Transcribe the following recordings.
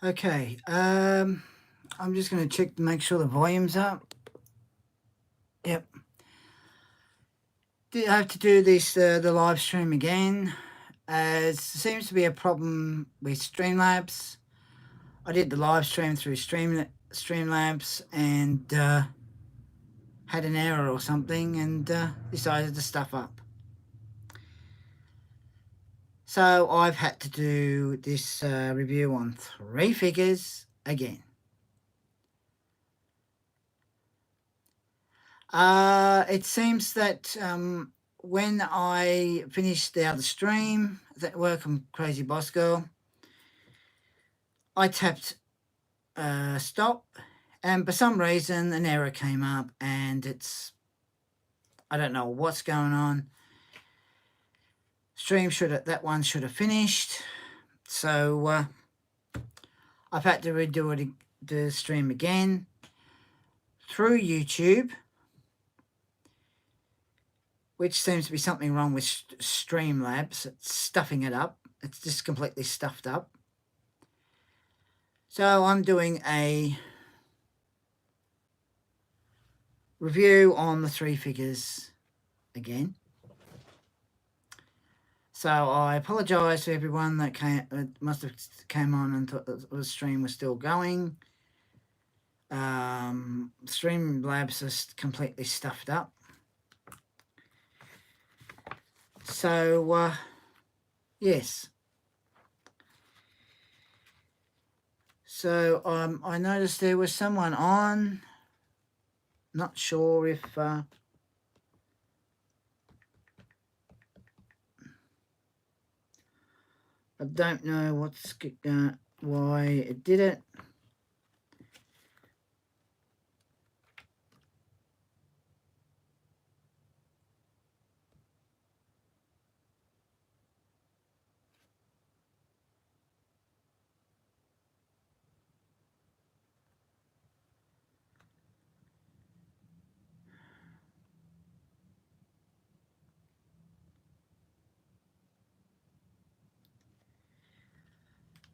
Okay, I'm just going to check to make sure the volume's up. Yep. I have to do this the live stream again, as seems to be a problem with Streamlabs. I did the live stream through Streamlabs and had an error or something, and decided to stuff up. So I've had to do this review on 3 figures again. It seems that when I finished the other stream that work on Crazy Boss Girl, I tapped stop, and for some reason an error came up, and I don't know what's going on. That one should have finished, so I've had to redo the stream again through YouTube, which seems to be something wrong with Streamlabs. It's stuffing it up. It's just completely stuffed up. So I'm doing a review on the 3 figures again. So I apologise to everyone that must have came on and thought the stream was still going. Streamlabs is completely stuffed up. So, yes. So I noticed there was someone on. Not sure if I don't know why it did it.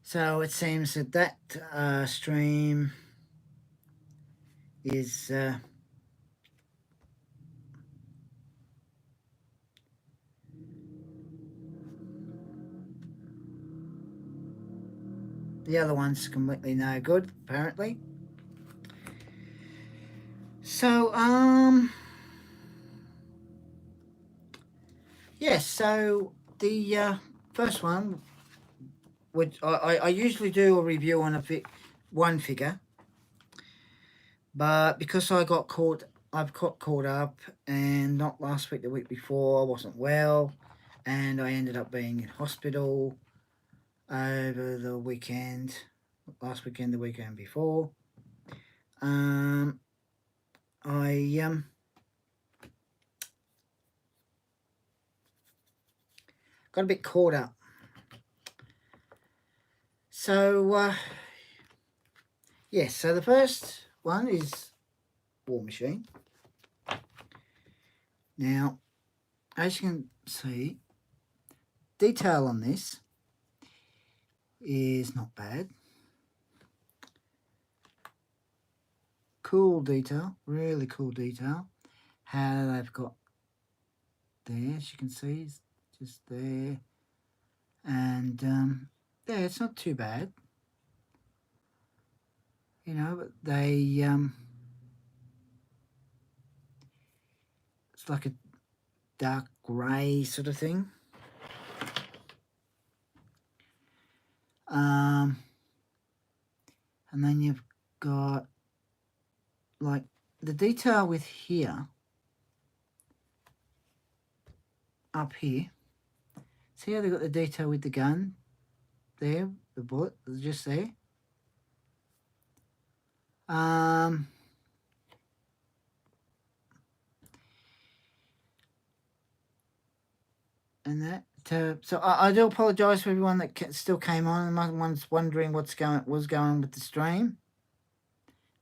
So it seems that stream is the other one's completely no good, apparently. So, yes, so the first one, which I usually do a review on one figure, but because I've got caught up, and not last week, the week before, I wasn't well, and I ended up being in hospital over the weekend, last weekend, the weekend before. I got a bit caught up. So, yes, so the first one is War Machine. Now, as you can see, detail on this is not bad. Cool detail, really cool detail. How they've got there, as you can see, it's just there. And yeah, it's not too bad. You know, but they it's like a dark grey sort of thing. And then you've got like the detail with here, up here. See how they got the detail with the gun there, the bullet is just there. And that. So I do apologise for everyone that still came on. And one's wondering was going with the stream.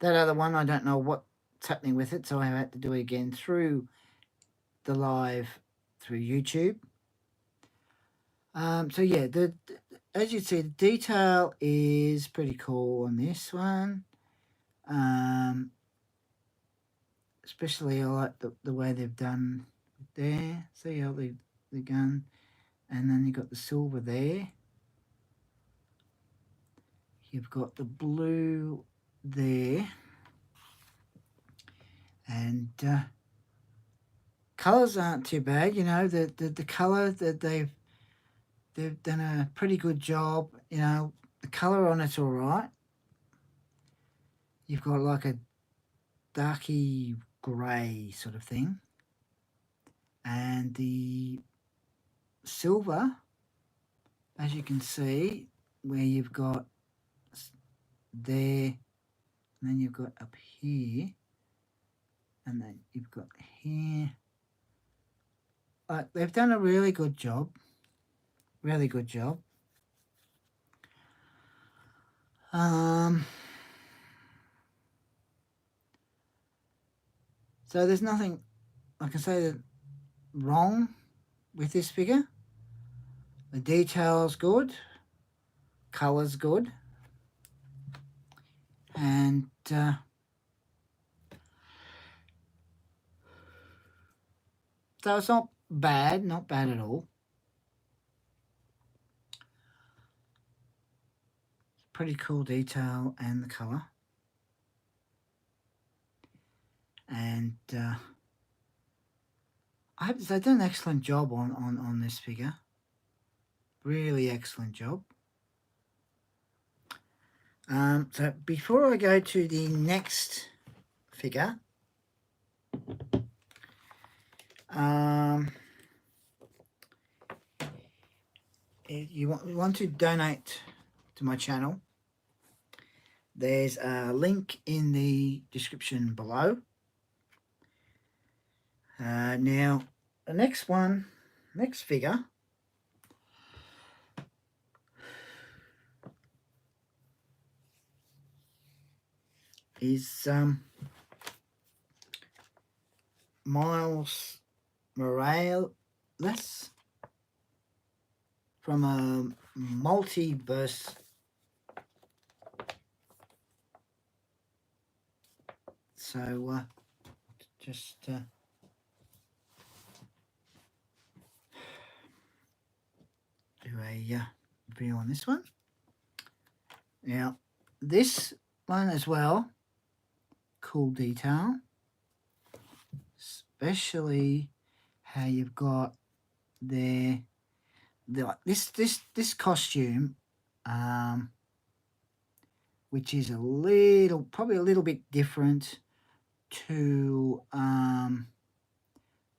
That other one, I don't know what's happening with it, so I had to do it again through the live through YouTube. So yeah, as you see, the detail is pretty cool on this one. Especially I like the way they've done there. See how the gun, and then you got the silver there. You've got the blue there, and colours aren't too bad. You know, the colour that they've done a pretty good job. You know, the colour on it's all right. You've got like a darky grey sort of thing, and the silver, as you can see, where you've got there, and then you've got up here, and then you've got here. Like, they've done a really good job. Really good job. So there's nothing I can say that wrong with this figure. The detail's good, colour's good, and so it's not bad at all. Pretty cool detail and the colour. And I hope they've done an excellent job on this figure. Really excellent job. So before I go to the next figure, if you want to donate to my channel, there's a link in the description below. Now, the next figure is Miles Morales from a multiverse. So just do a review on this one. Now, this one as well, cool detail, especially how you've got there this costume, which is probably a little bit different to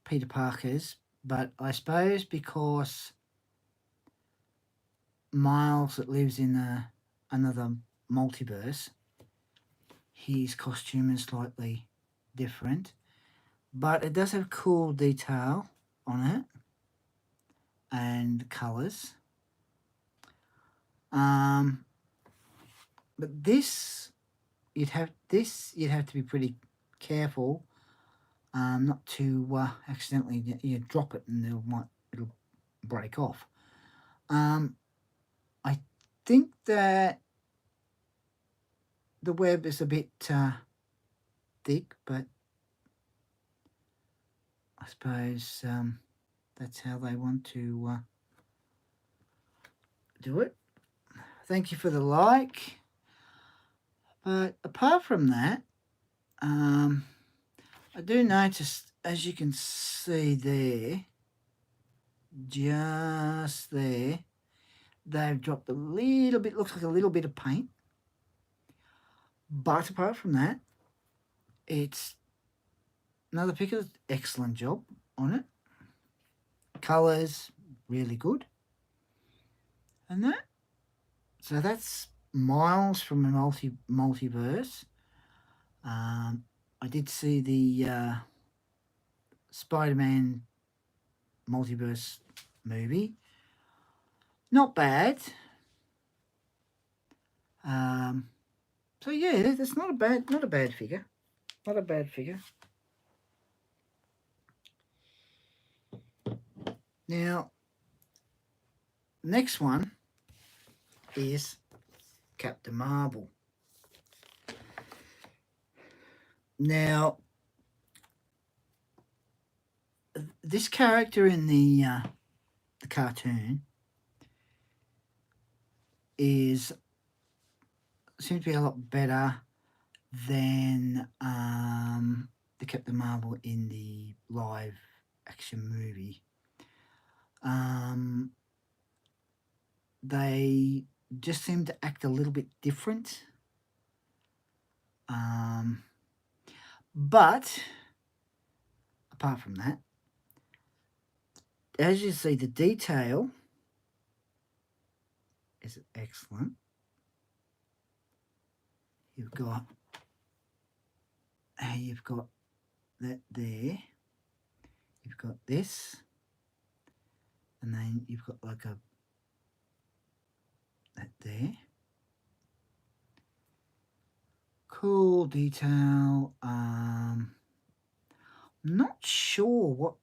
Peter Parker's, but I suppose because Miles that lives in another multiverse, his costume is slightly different, but it does have cool detail on it and colours. But this you'd have to be pretty careful not to accidentally drop it and it'll break off. I think that the web is a bit thick, but I suppose that's how they want to do it. Thank you for the like. But apart from that, I do notice, as you can see there, just there, they've dropped a little bit, looks like a little bit of paint. But apart from that, it's another picture, excellent job on it. Colours, really good. And that, so that's Miles from a multiverse. I did see the Spider-Man multiverse movie. Not bad. So yeah, that's not a bad figure. Not a bad figure. Now, next one is Captain Marvel. Now, this character in the cartoon seems to be a lot better than the Captain Marvel in the live action movie. They just seem to act a little bit different. But apart from that, as you see, the detail is excellent. You've got that there. You've got this, and then you've got like that there. Cool detail. Not sure what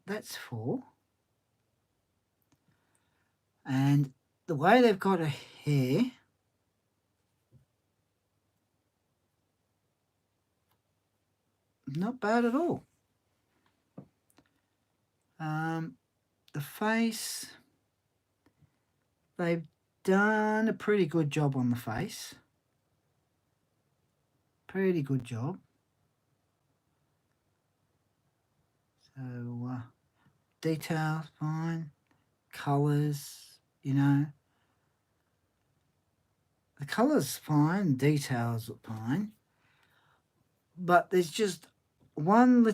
that's for. And the way they've got her hair, not bad at all. The face, they've done a pretty good job on the face. Pretty good job. So, details, fine. Colours, the colours fine, details look fine. But there's just one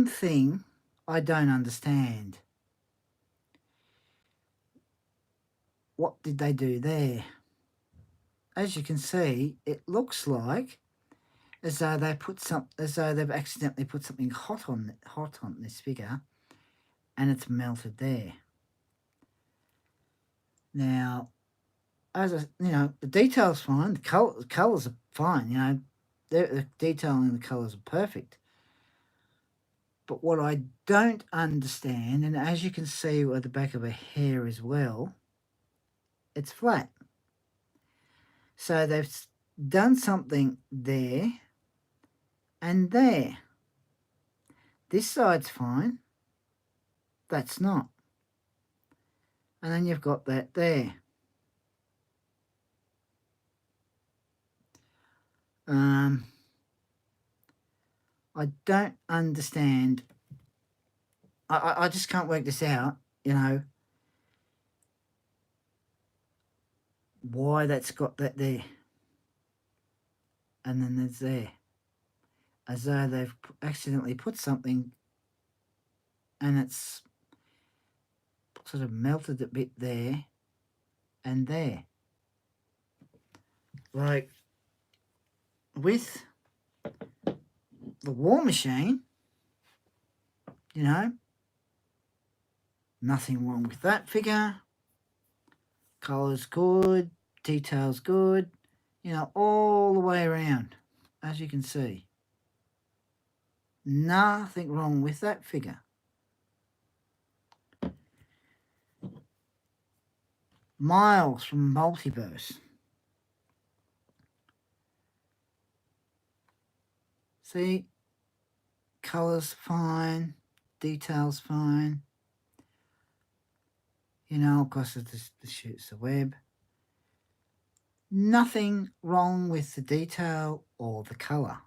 thing I don't understand. What did they do there? As you can see, it looks like as though they've accidentally put something hot on this figure, and it's melted there. Now, the detail's fine. The colours are fine. The detail and the colours are perfect. But what I don't understand, and as you can see at the back of her hair as well, it's flat. So they've done something there and there. This side's fine. That's not. And then you've got that there. I don't understand. I just can't work this out, why that's got that there. And then there's there. As though they've accidentally put something and it's sort of melted a bit there and there. Like with the War Machine, nothing wrong with that figure. Colour's good, detail's good, all the way around, as you can see. Nothing wrong with that figure. Miles from Multiverse. See, colour's fine, detail's fine. Of course, the shoots the web. Nothing wrong with the detail or the colour.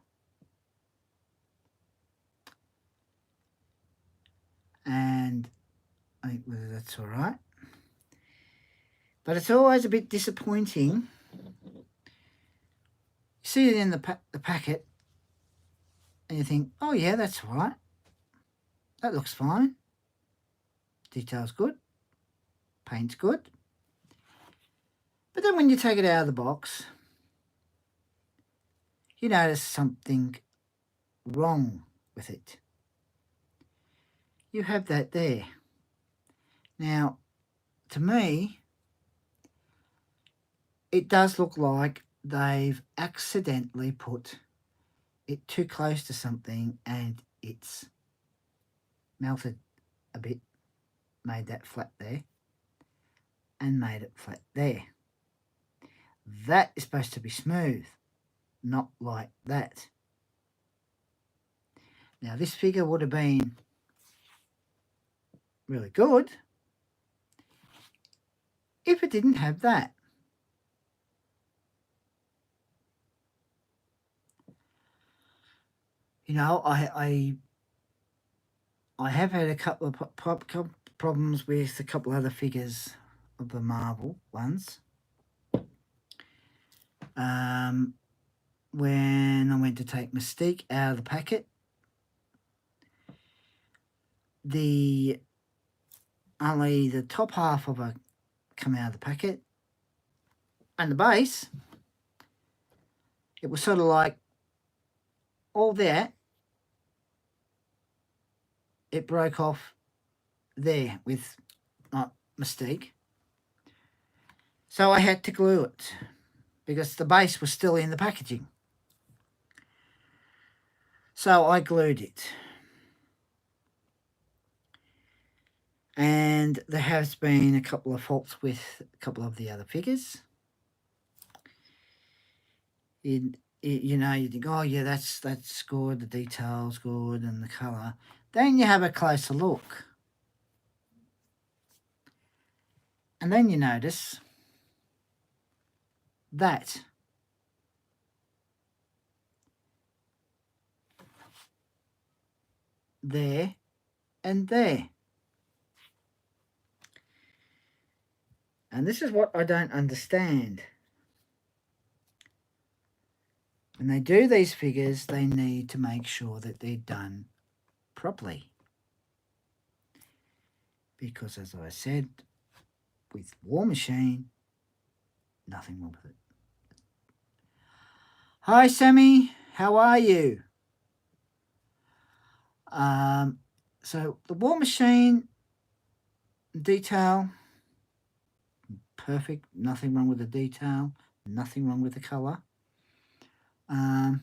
And I think whether that's all right. But it's always a bit disappointing. You see it in the packet and you think, oh yeah, that's all right. That looks fine. Detail's good. Paint's good. But then when you take it out of the box, you notice something wrong with it. You have that there. Now, to me, it does look like they've accidentally put it too close to something and it's melted a bit, made that flat there. and made it flat there. That is supposed to be smooth, not like that. Now this figure would have been really good if it didn't have that. You know, I have had a couple of problems with a couple other figures of the Marvel ones. When I went to take Mystique out of the packet, only the top half of her come out of the packet, and the base, it was sort of like all that, it broke off there with Mystique. So I had to glue it because the base was still in the packaging. So I glued it. And there has been a couple of faults with a couple of the other figures. You know, you think, oh yeah, that's good, the detail's good and the colour. Then you have a closer look. And then you notice that there and there. And this is what I don't understand. When they do these figures, they need to make sure that they're done properly. Because as I said, with War Machine, nothing wrong with it. Hi Sammy, how are you? So the War Machine detail, perfect, nothing wrong with the detail, nothing wrong with the colour. And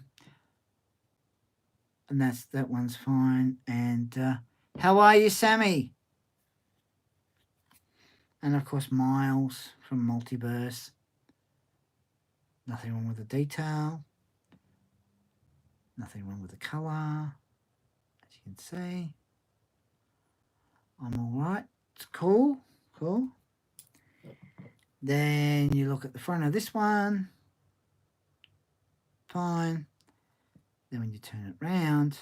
that one's fine. And how are you, Sammy? And of course Miles from Multiverse. Nothing wrong with the detail. Nothing wrong with the colour. As you can see. I'm alright. It's cool. Cool. Then you look at the front of this one. Fine. Then when you turn it round,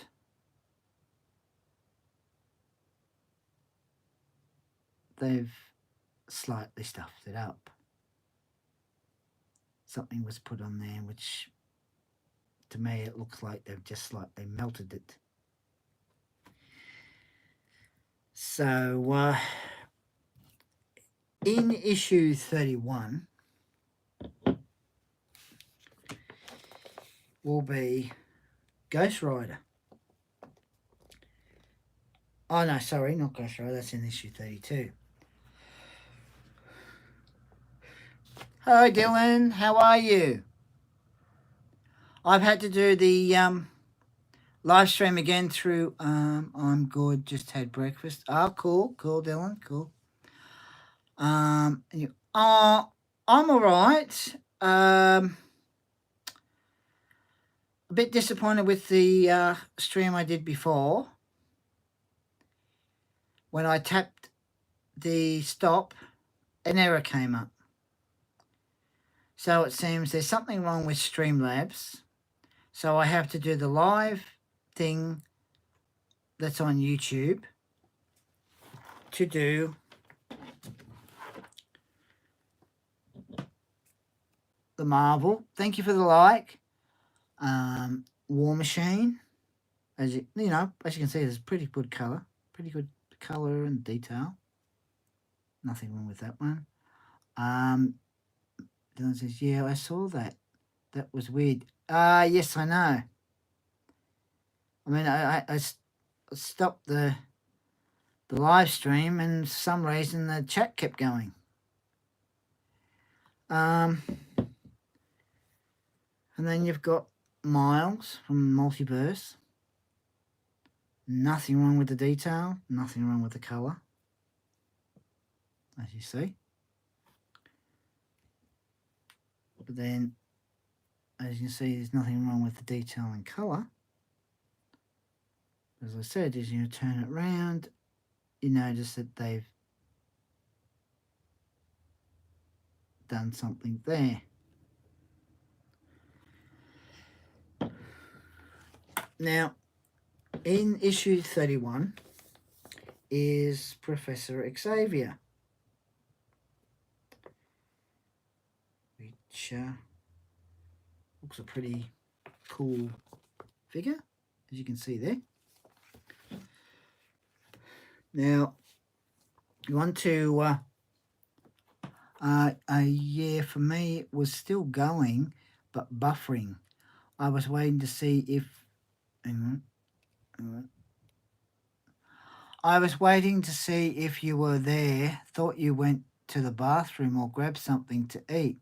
they've slightly stuffed it up. Something was put on there which to me it looks like they've just slightly melted it. So in issue 31 will be Ghost Rider. Oh no, sorry, not Ghost Rider, that's in issue 32. Hi Dylan, how are you? I've had to do the live stream again through I'm good, just had breakfast. Oh, cool, Dylan, cool. I'm all right. A bit disappointed with the stream I did before. When I tapped the stop, an error came up. So it seems there's something wrong with Streamlabs. So I have to do the live thing that's on YouTube to do the Marvel. Thank you for the like. War Machine. As you know, as you can see, there's pretty good colour. Pretty good colour and detail. Nothing wrong with that one. Dylan says, yeah, I saw that. That was weird. Yes, I know. I mean, I stopped the live stream and for some reason the chat kept going. And then you've got Miles from Multiverse. Nothing wrong with the detail. Nothing wrong with the colour. As you see. But then, as you can see, there's nothing wrong with the detail and colour. As I said, as you turn it around, you notice that they've done something there. Now, in issue 31 is Professor Xavier, which looks a pretty cool figure, as you can see there. Now, you want to, yeah, for me, it was still going, but buffering. I was waiting to see if, hang on. I was waiting to see if you were there, thought you went to the bathroom or grabbed something to eat.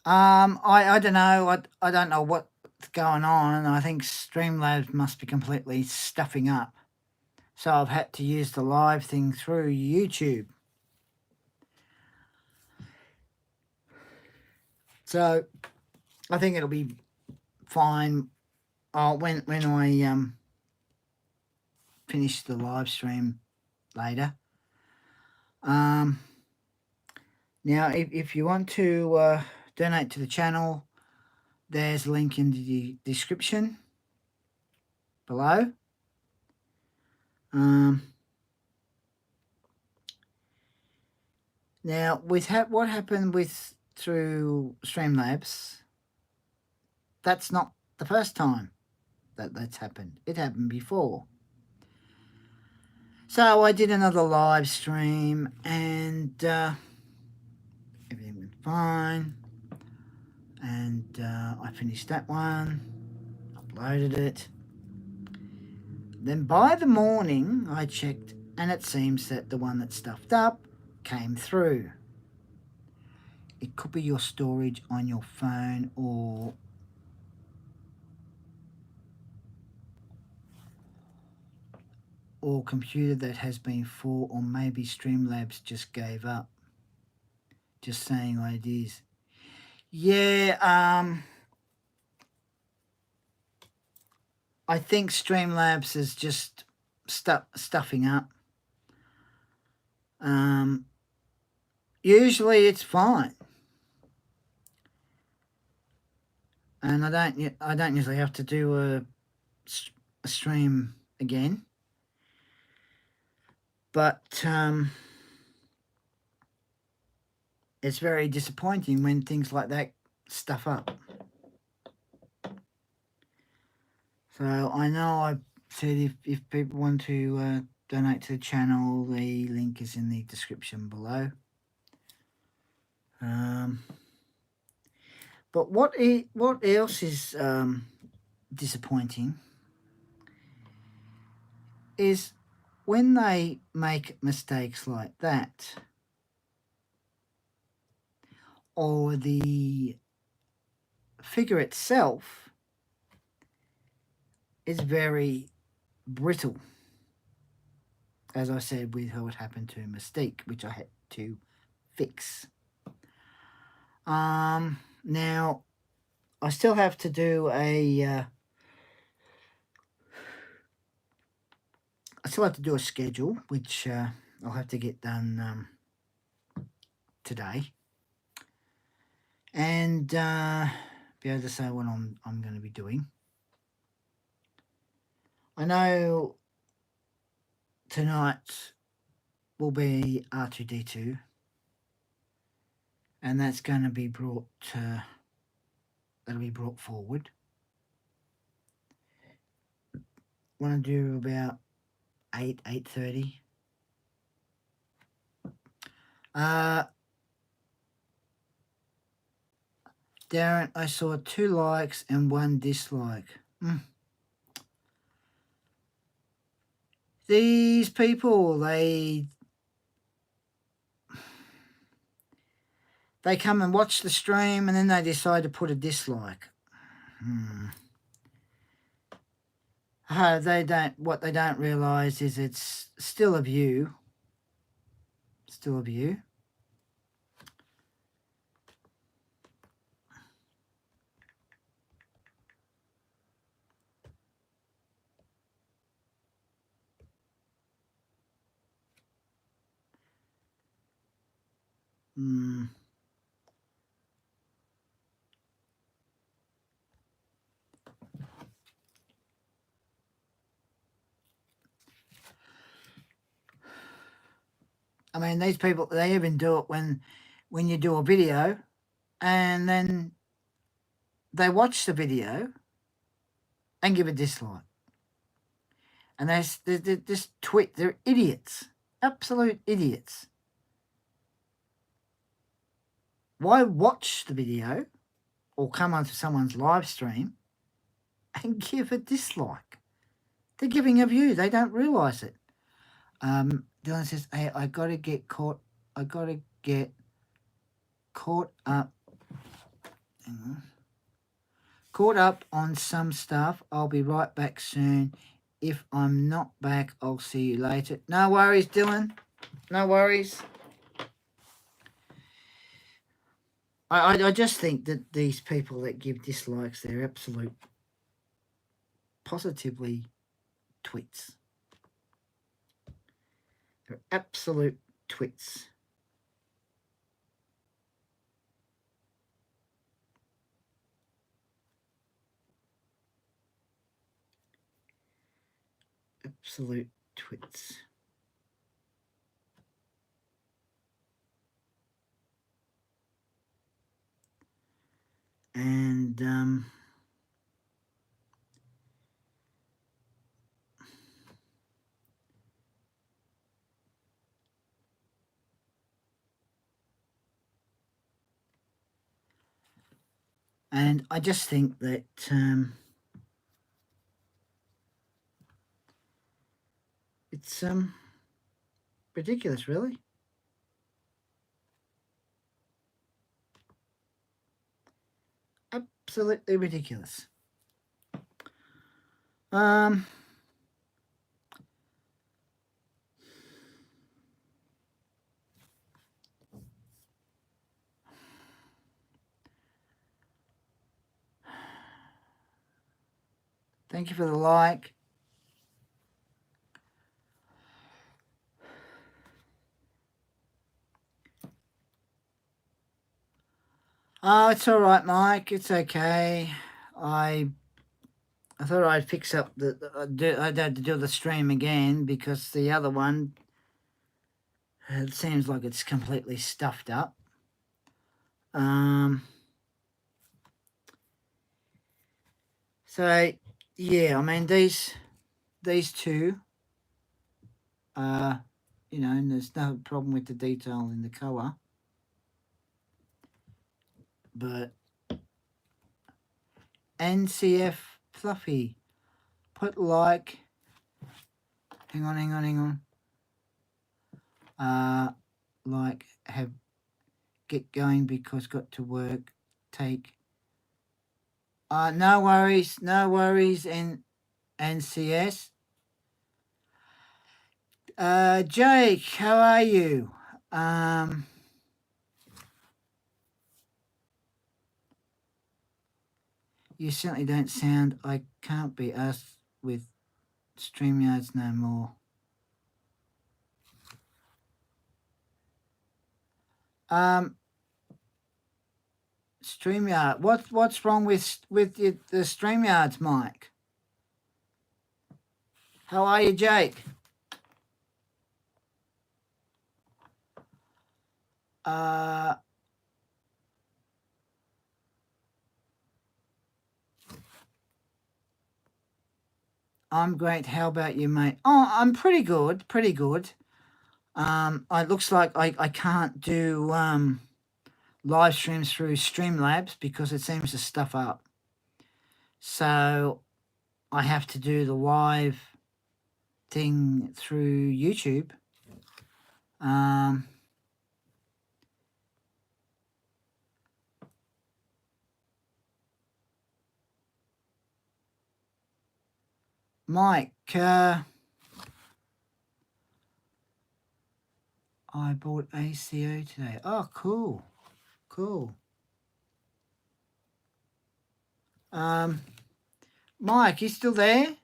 I don't know. I don't know what's going on. I think Streamlabs must be completely stuffing up. So I've had to use the live thing through YouTube. So I think it'll be fine. When I finish the live stream later. Now, if you want to donate to the channel, there's a link in the description below. Now, with what happened through Streamlabs, that's not the first time that's happened. It happened before. So I did another live stream and everything went fine. And I finished that one, uploaded it. Then by the morning, I checked, and it seems that the one that stuffed up came through. It could be your storage on your phone or computer that has been full, or maybe Streamlabs just gave up. Just saying what it is. Yeah, I think Streamlabs is just stuffing up. Usually it's fine, and I don't usually have to do a stream again. But it's very disappointing when things like that stuff up. So I know I said if people want to donate to the channel, the link is in the description below. But what else is disappointing is when they make mistakes like that, or the figure itself is very brittle, as I said with what happened to Mystique, which I had to fix. Now I still have to do a schedule, which I'll have to get done today, and be able to say what I'm going to be doing. I know tonight will be r2d2, and that's going to be brought forward. Want to do about 8:30. Darren, I saw 2 likes and 1 dislike. These people, they come and watch the stream and then they decide to put a dislike. What they don't realise is it's still a view. Still a view. I mean, these people, they even do it when you do a video and then they watch the video and give a dislike. And they're just they're idiots, absolute idiots. Why watch the video or come onto someone's live stream and give a dislike? They're giving a view. They don't realise it. Dylan says, hey, I got to get caught up. Hang on. Caught up on some stuff. I'll be right back soon. If I'm not back, I'll see you later. No worries, Dylan. No worries. I just think that these people that give dislikes, they're absolute, positively twits. They're absolute twits. Absolute twits. And I just think that it's ridiculous, really. Absolutely ridiculous. Thank you for the like. Oh, it's all right, Mike. It's okay. I thought I'd fix up I'd had to do the stream again because the other one, it seems like it's completely stuffed up. So yeah, I mean these two, you know, and there's no problem with the detail in the colour, but NCF Fluffy, put like, hang on. Like have get going because got to work. Take. No worries, and NCS. Jake, how are you? You certainly don't sound. I can't be us with StreamYards no more. StreamYard. What's wrong with the StreamYards, Mike? How are you, Jake? I'm great. How about you, mate? Oh, I'm pretty good. It looks like I can't do live streams through Streamlabs because it seems to stuff up. So I have to do the live thing through YouTube. Mike, I bought ACO today. Oh, cool. Mike, you still there?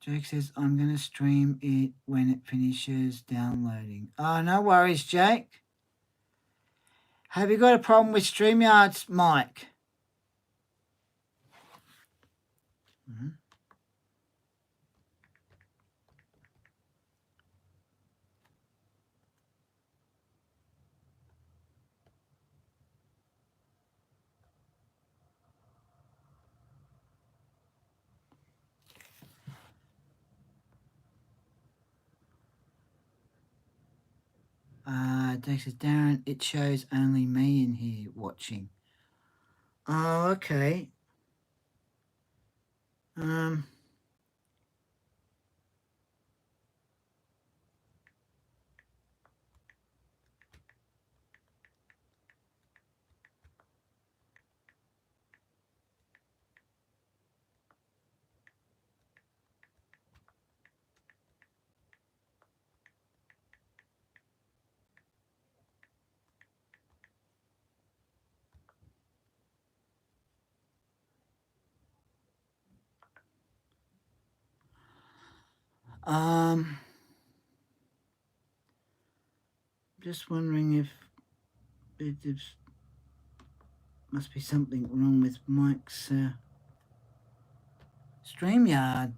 Jake says, I'm going to stream it when it finishes downloading. Oh, no worries, Jake. Have you got a problem with StreamYard's mic? Mm-hmm. Jake says, Darren, it shows only me in here watching. Oh, okay. Just wondering if there's must be something wrong with Mike's StreamYard.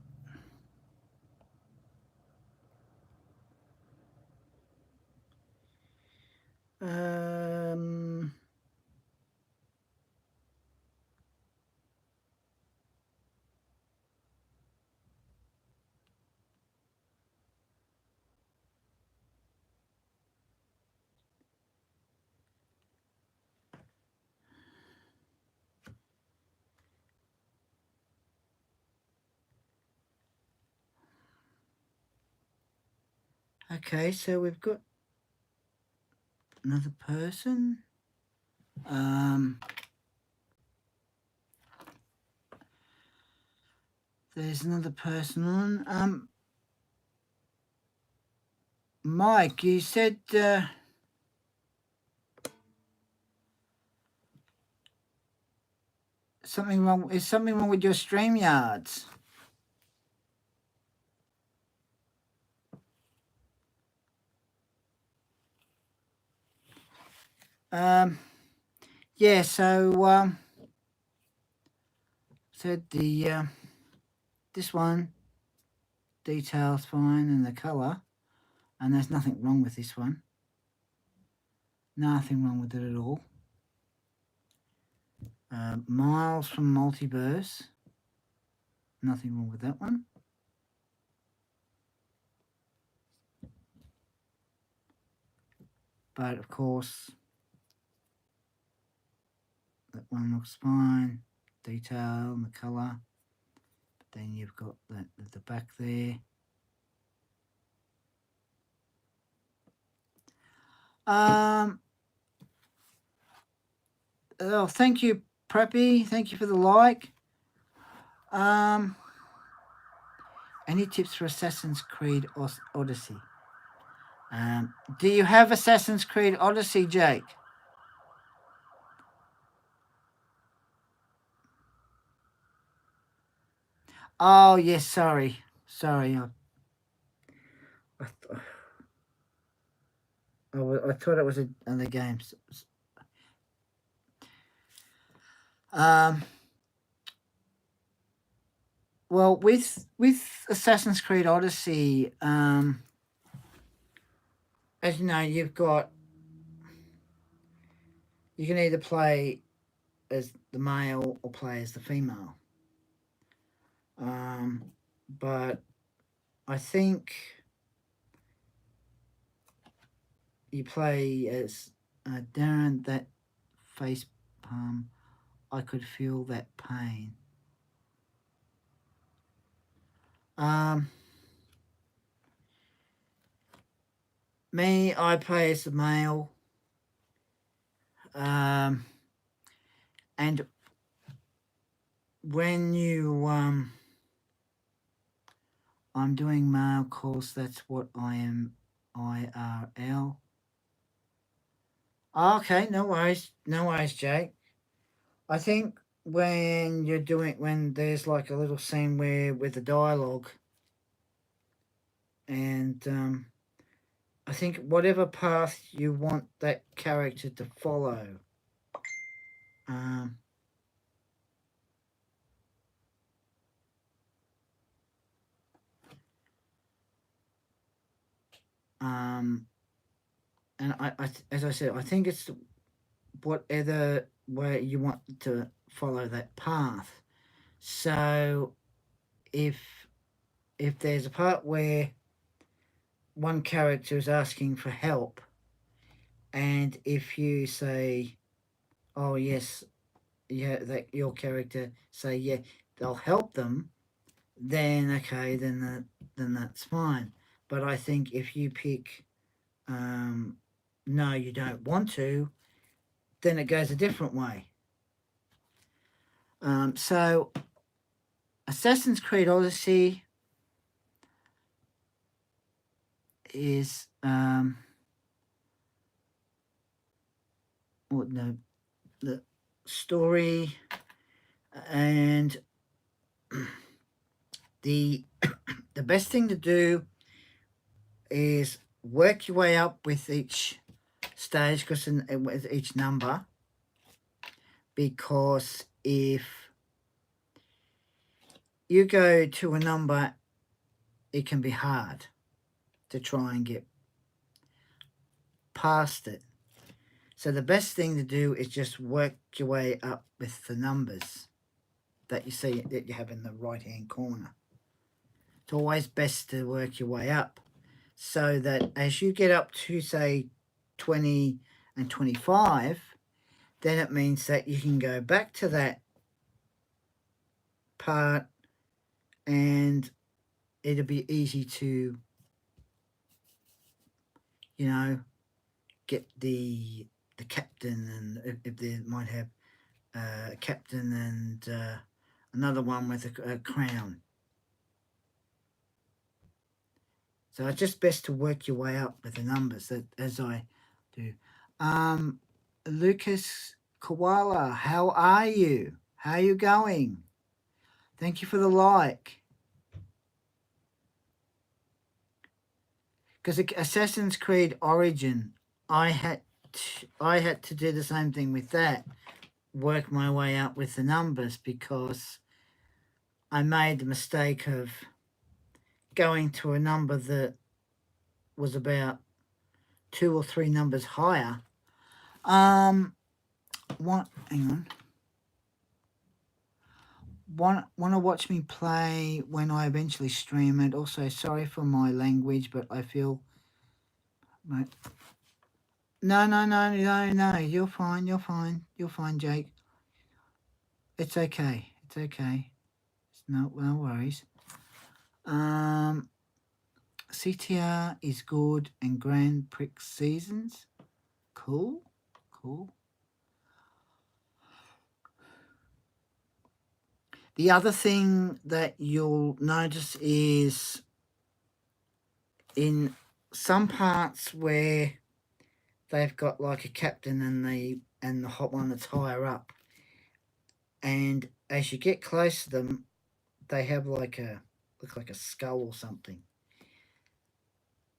Okay, so we've got another person. There's another person on. Mike, you said something wrong. Is something wrong with your StreamYards? Yeah. So said the this one details fine and the color, and there's nothing wrong with this one. Nothing wrong with it at all. Miles from Multiverse. Nothing wrong with that one. But of course, that one looks fine. Detail and the colour. But then you've got that at the back there. Oh, thank you, Preppy. Thank you for the like. Any tips for Assassin's Creed Odyssey? Do you have Assassin's Creed Odyssey, Jake? Oh, yes, sorry. I thought it was another game. Well, with Assassin's Creed Odyssey, as you know, you can either play as the male or play as the female. But I think you play as Darren. That face palm, I could feel that pain. Me, I play as the male. And when you I'm doing male calls, that's what I am, IRL. Okay, no worries, Jake. I think when there's like a little scene where with the dialogue, And I think whatever path you want that character to follow, um, um, and as I said, I think it's whatever way you want to follow that path. So if there's a part where one character is asking for help, and if you say, "Oh yes," yeah, that your character say, "Yeah, they'll help them," then okay, then that's fine. But I think if you pick, no, you don't want to, then it goes a different way. So, Assassin's Creed Odyssey is the story and the the best thing to do is work your way up with each stage, because with each number, because if you go to a number, it can be hard to try and get past it. So the best thing to do is just work your way up with the numbers that you see that you have in the right hand corner. It's always best to work your way up, so that as you get up to, say, 20 and 25, then it means that you can go back to that part and it'll be easy to, get the captain, and if they might have a captain and another one with a crown. So it's just best to work your way up with the numbers, as I do. Lucas Koala, how are you? How are you going? Thank you for the like. Because Assassin's Creed Origin, I had to do the same thing with that, work my way up with the numbers, because I made the mistake of going to a number that was about 2 or 3 numbers higher. Hang on. Want to watch me play when I eventually stream it. Also, sorry for my language, but I feel... Right. No. You're fine, Jake. It's okay. No worries. CTR is good and Grand Prix seasons. Cool. The other thing that you'll notice is in some parts where they've got like a captain and the hot one that's higher up, and as you get close to them, they have look like a skull or something.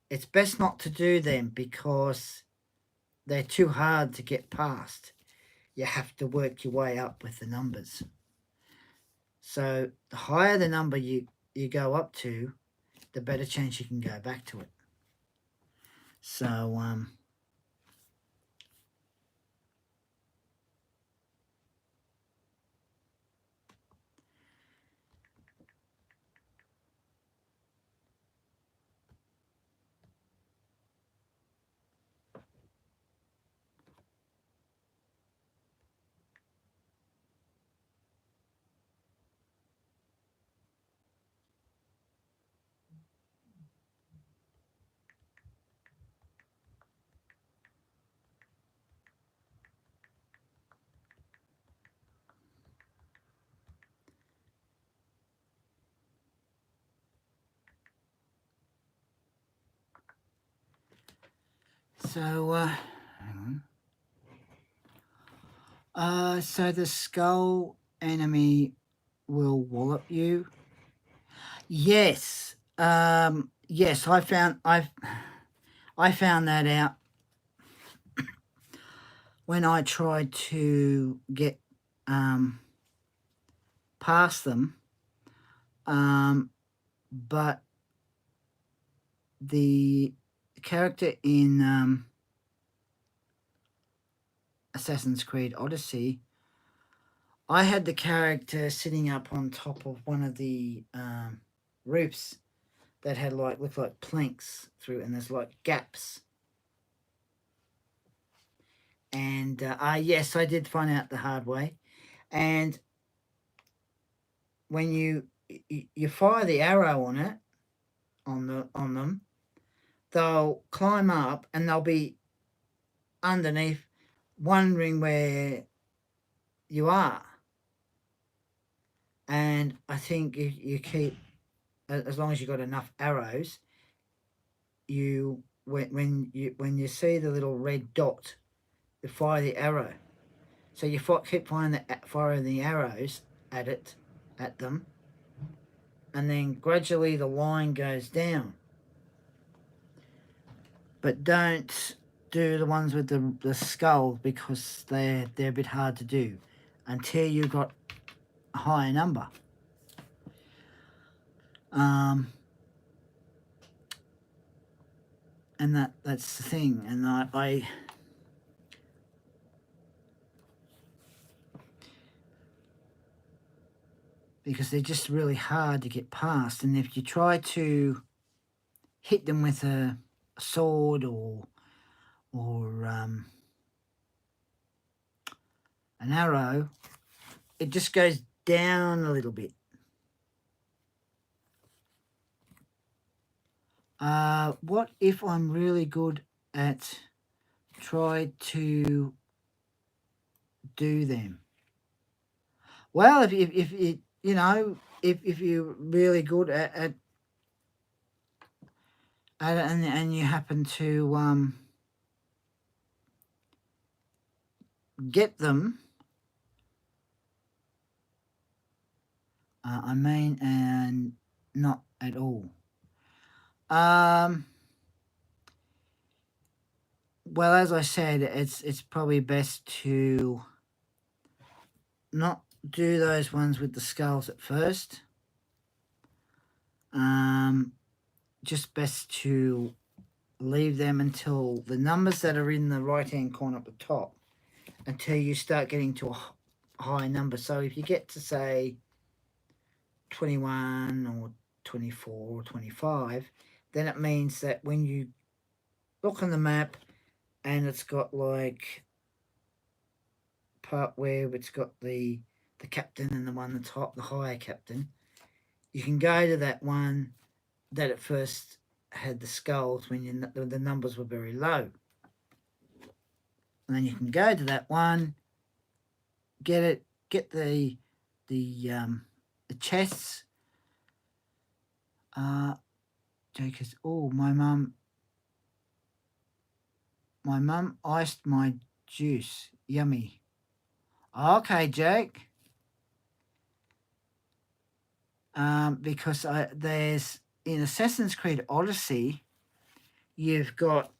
It's best not to do them because they're too hard to get past. You have to work your way up with the numbers. So the higher the number you go up to, the better chance you can go back to it. So hang on. So the skull enemy will wallop you. Yes. yes, I found that out when I tried to get past them, but the character in Assassin's Creed Odyssey, I had the character sitting up on top of one of the roofs that had looked like planks through, and there's like gaps. And yes, I did find out the hard way. And when you fire the arrow on it, on them, they'll climb up and they'll be underneath, wondering where you are. And I think if you keep, as long as you've got enough arrows, when you see the little red dot, you fire the arrow. So you keep firing the arrows at them, and then gradually the line goes down. But don't do the ones with the skull, because they're a bit hard to do until you got a higher number. And that's the thing. And I because they're just really hard to get past. And if you try to hit them with a sword or an arrow, it just goes down a little bit. What if I'm really good at try to do them? Well, if if you're really good at it, and you happen to get them, and not at all. Well, as I said, it's probably best to not do those ones with the skulls at first. Just best to leave them until the numbers that are in the right-hand corner at the top, until you start getting to a high number. So if you get to, say, 21 or 24 or 25, then it means that when you look on the map and it's got like part where it's got the captain and the one at the top, the higher captain, you can go to that one that at first had the skulls when the numbers were very low. And then you can go to that one, get the chests. Jake says, "Oh, my mum iced my juice. Yummy." Okay, Jake. Because there's in Assassin's Creed Odyssey, you've got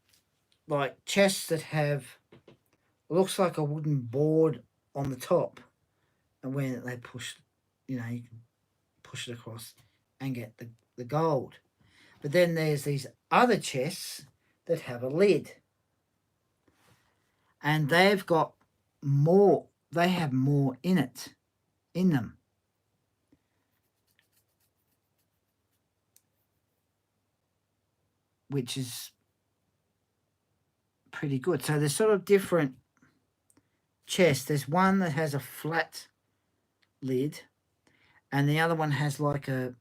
like chests that have, looks like a wooden board on the top, and when they push, you can push it across and get the gold. But then there's these other chests that have a lid, and they've got more. They have more in them. Which is pretty good. So there's sort of different chests. There's one that has a flat lid, and the other one has like a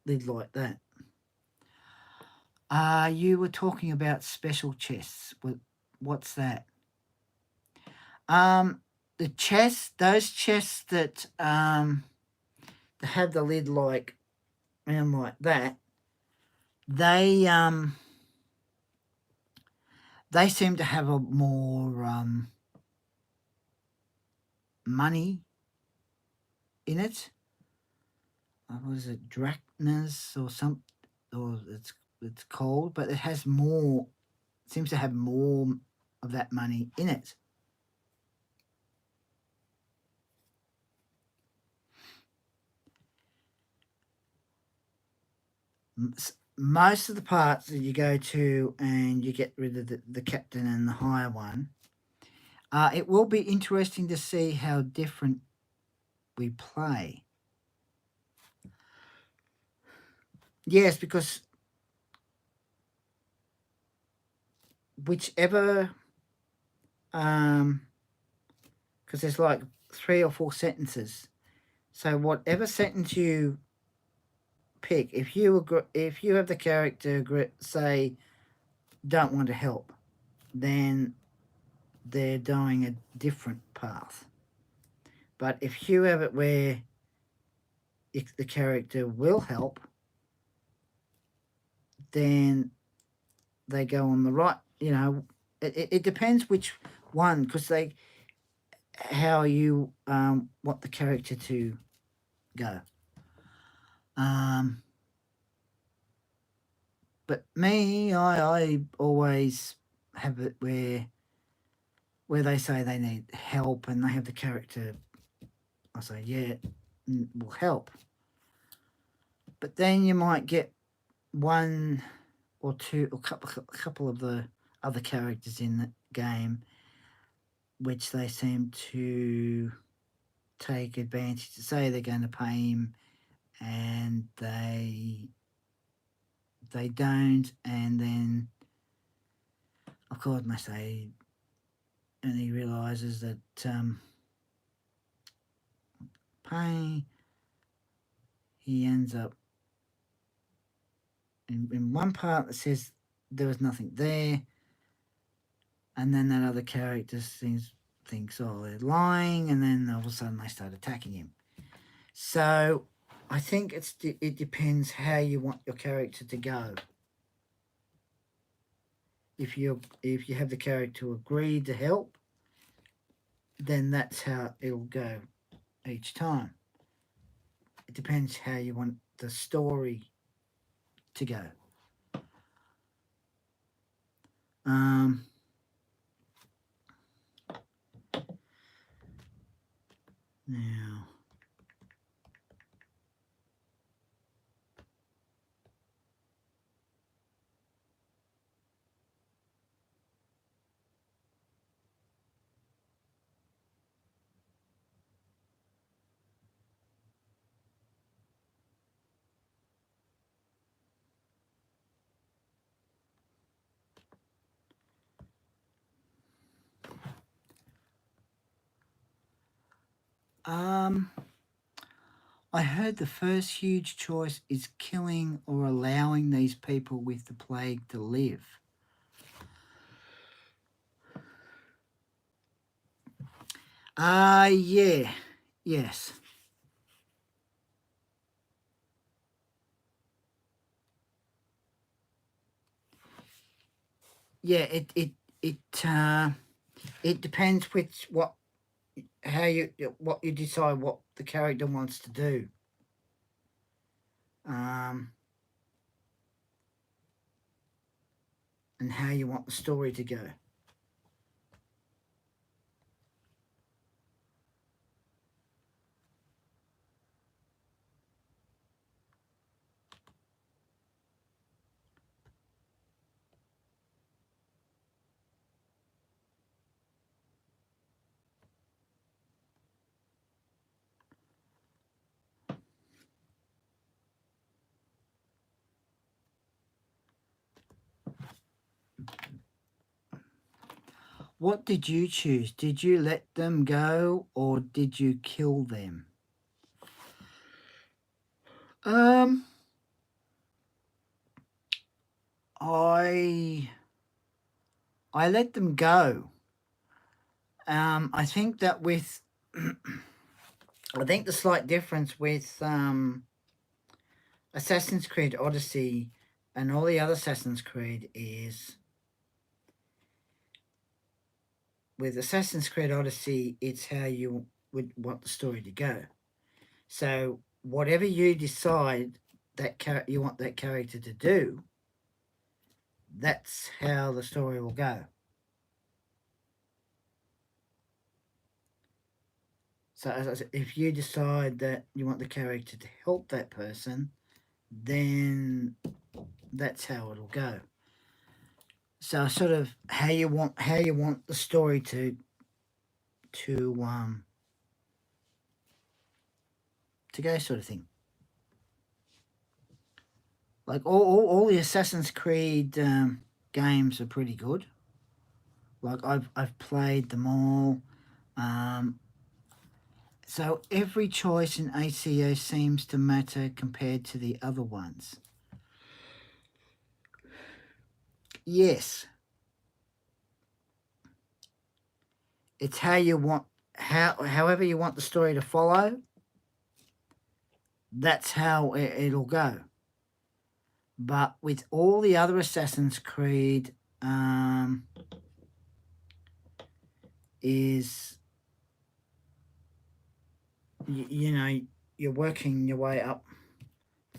lid like that. You were talking about special chests. What's that? The chests, those chests that have the lid like that, they seem to have a more money in it. What is it, drachmas or something? Or it's called, but it has more, seems to have more of that money in it. Most of the parts that you go to and you get rid of the captain and the higher one, it will be interesting to see how different we play. Yes, because whichever, because there's like 3 or 4 sentences. So whatever sentence you pick, if you have the character say don't want to help, then they're doing a different path. But if you have it where if the character will help, then they go on the right. You know, it depends which one, because how you want the character to go. But me, I always have it where they say they need help and they have the character. I say, yeah, will help. But then you might get one or two or couple of the other characters in the game which they seem to take advantage. Say they're going to pay him and they don't, and then of course they say, and he realizes that pay, he ends up in one part that says there was nothing there, and then that other character thinks, oh, they're lying, and then all of a sudden they start attacking him. So I think it depends how you want your character to go. If you have the character agree to help, then that's how it'll go each time. It depends how you want the story to go. Now, I heard the first huge choice is killing or allowing these people with the plague to live. Yeah. Yes. Yeah, it depends what you decide what the character wants to do. And how you want the story to go. What did you choose? Did you let them go or did you kill them? I let them go. I think that with I think the slight difference with Assassin's Creed Odyssey and all the other Assassin's Creed is with Assassin's Creed Odyssey, it's how you would want the story to go. So whatever you decide that you want that character to do, that's how the story will go. So as I said, if you decide that you want the character to help that person, then that's how it'll go. So sort of how you want the story to go, sort of thing. Like all the Assassin's Creed games are pretty good. Like I've played them all. So every choice in ACO seems to matter compared to the other ones. Yes. It's how you want however you want the story to follow. That's how it'll go. But with all the other Assassin's Creed, is you know, you're working your way up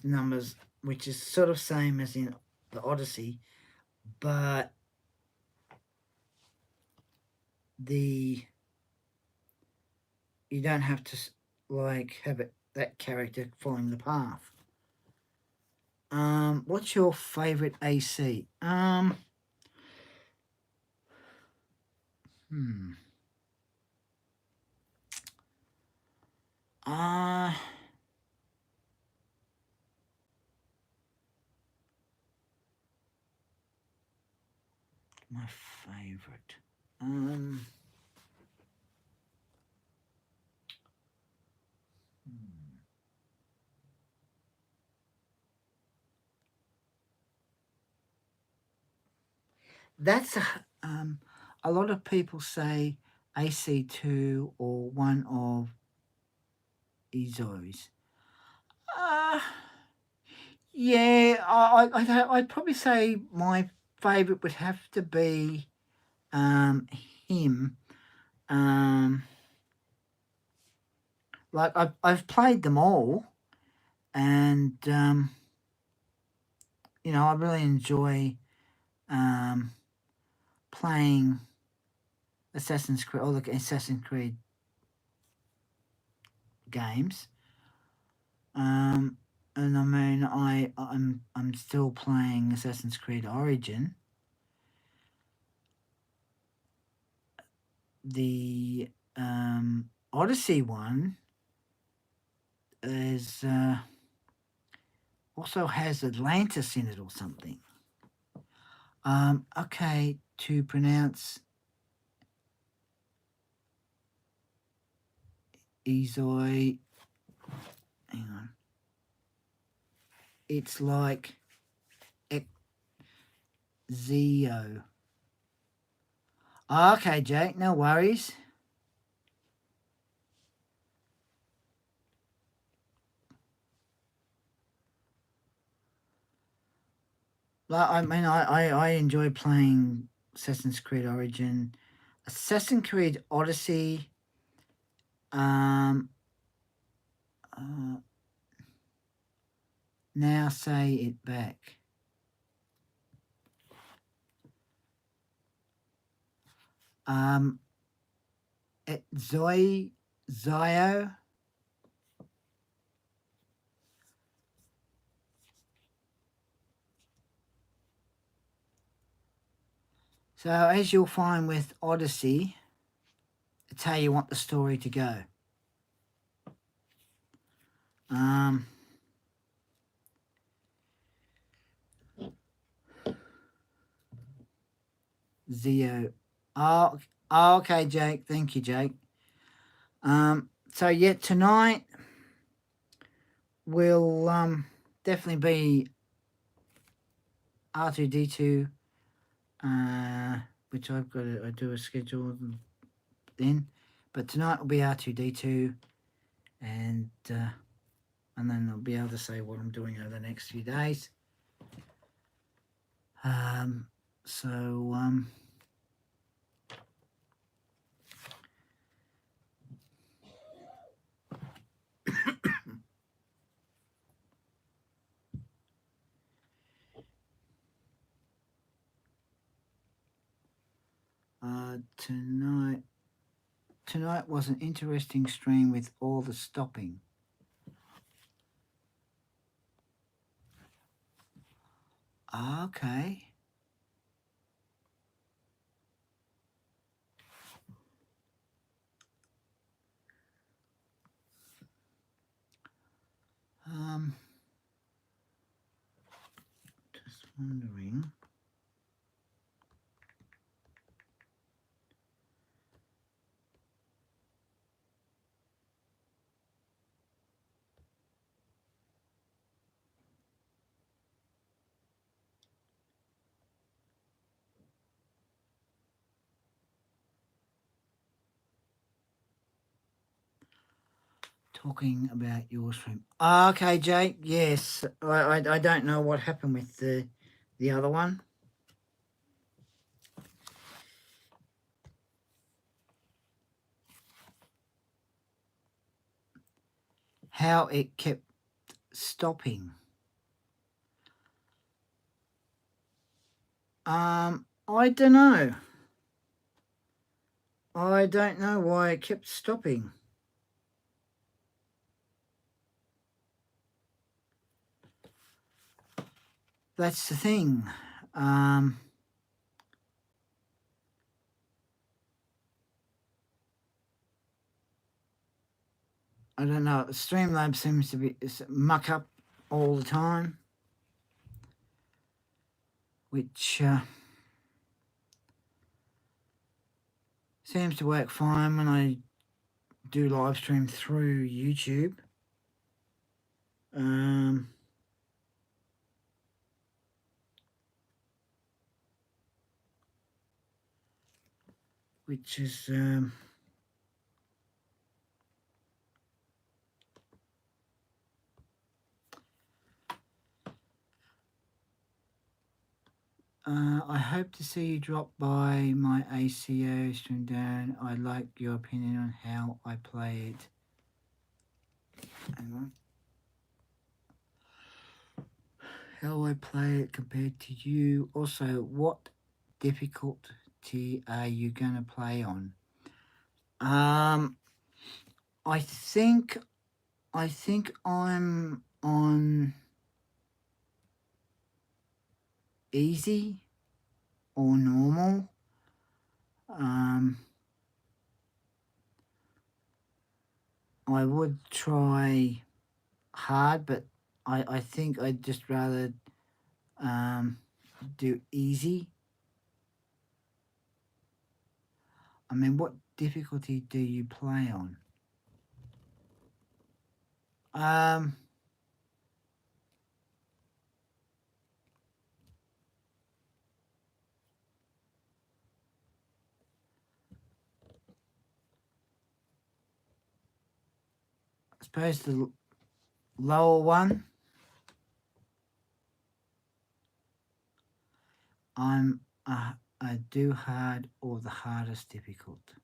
numbers, which is sort of same as in the Odyssey, but you don't have to like have that character following the path. What's your favorite AC? My favorite. That's a lot of people say AC2 or one of Izo's. Yeah, I'd probably say my favourite would have to be him. Like I've played them all, and you know, I really enjoy playing Assassin's Creed, all the Assassin's Creed games. And I mean, I'm still playing Assassin's Creed Origin. The Odyssey one is also has Atlantis in it or something. Okay, to pronounce Izoi. Hang on. It's like Zio. Okay, Jake, no worries. I mean, I enjoy playing Assassin's Creed Origin, Assassin's Creed Odyssey. Now say it back. Zio. So as you'll find with Odyssey, it's how you want the story to go. Zio. Oh, okay, Jake. Thank you, Jake. So yeah, tonight will definitely be r2d2, which I've got to do a schedule then. But tonight will be r2d2, and then I'll be able to say what I'm doing over the next few days. Tonight was an interesting stream with all the stopping. Okay. Just wondering. Talking about your stream. Okay, Jake. Yes, I don't know what happened with the other one. How it kept stopping. I don't know. I don't know why it kept stopping. That's the thing. I don't know. Streamlabs seems to be muck up all the time, which seems to work fine when I do live stream through YouTube. Which is I hope to see you drop by my ACO stream, Darren. I'd like your opinion on how I play it. Hang on. How I play it compared to you. Also, what difficulty are you going to play on? I think I'm on easy or normal. I would try hard, but I think I'd just rather do easy. I mean, what difficulty do you play on? I suppose the lower one. I do hard or the hardest difficult.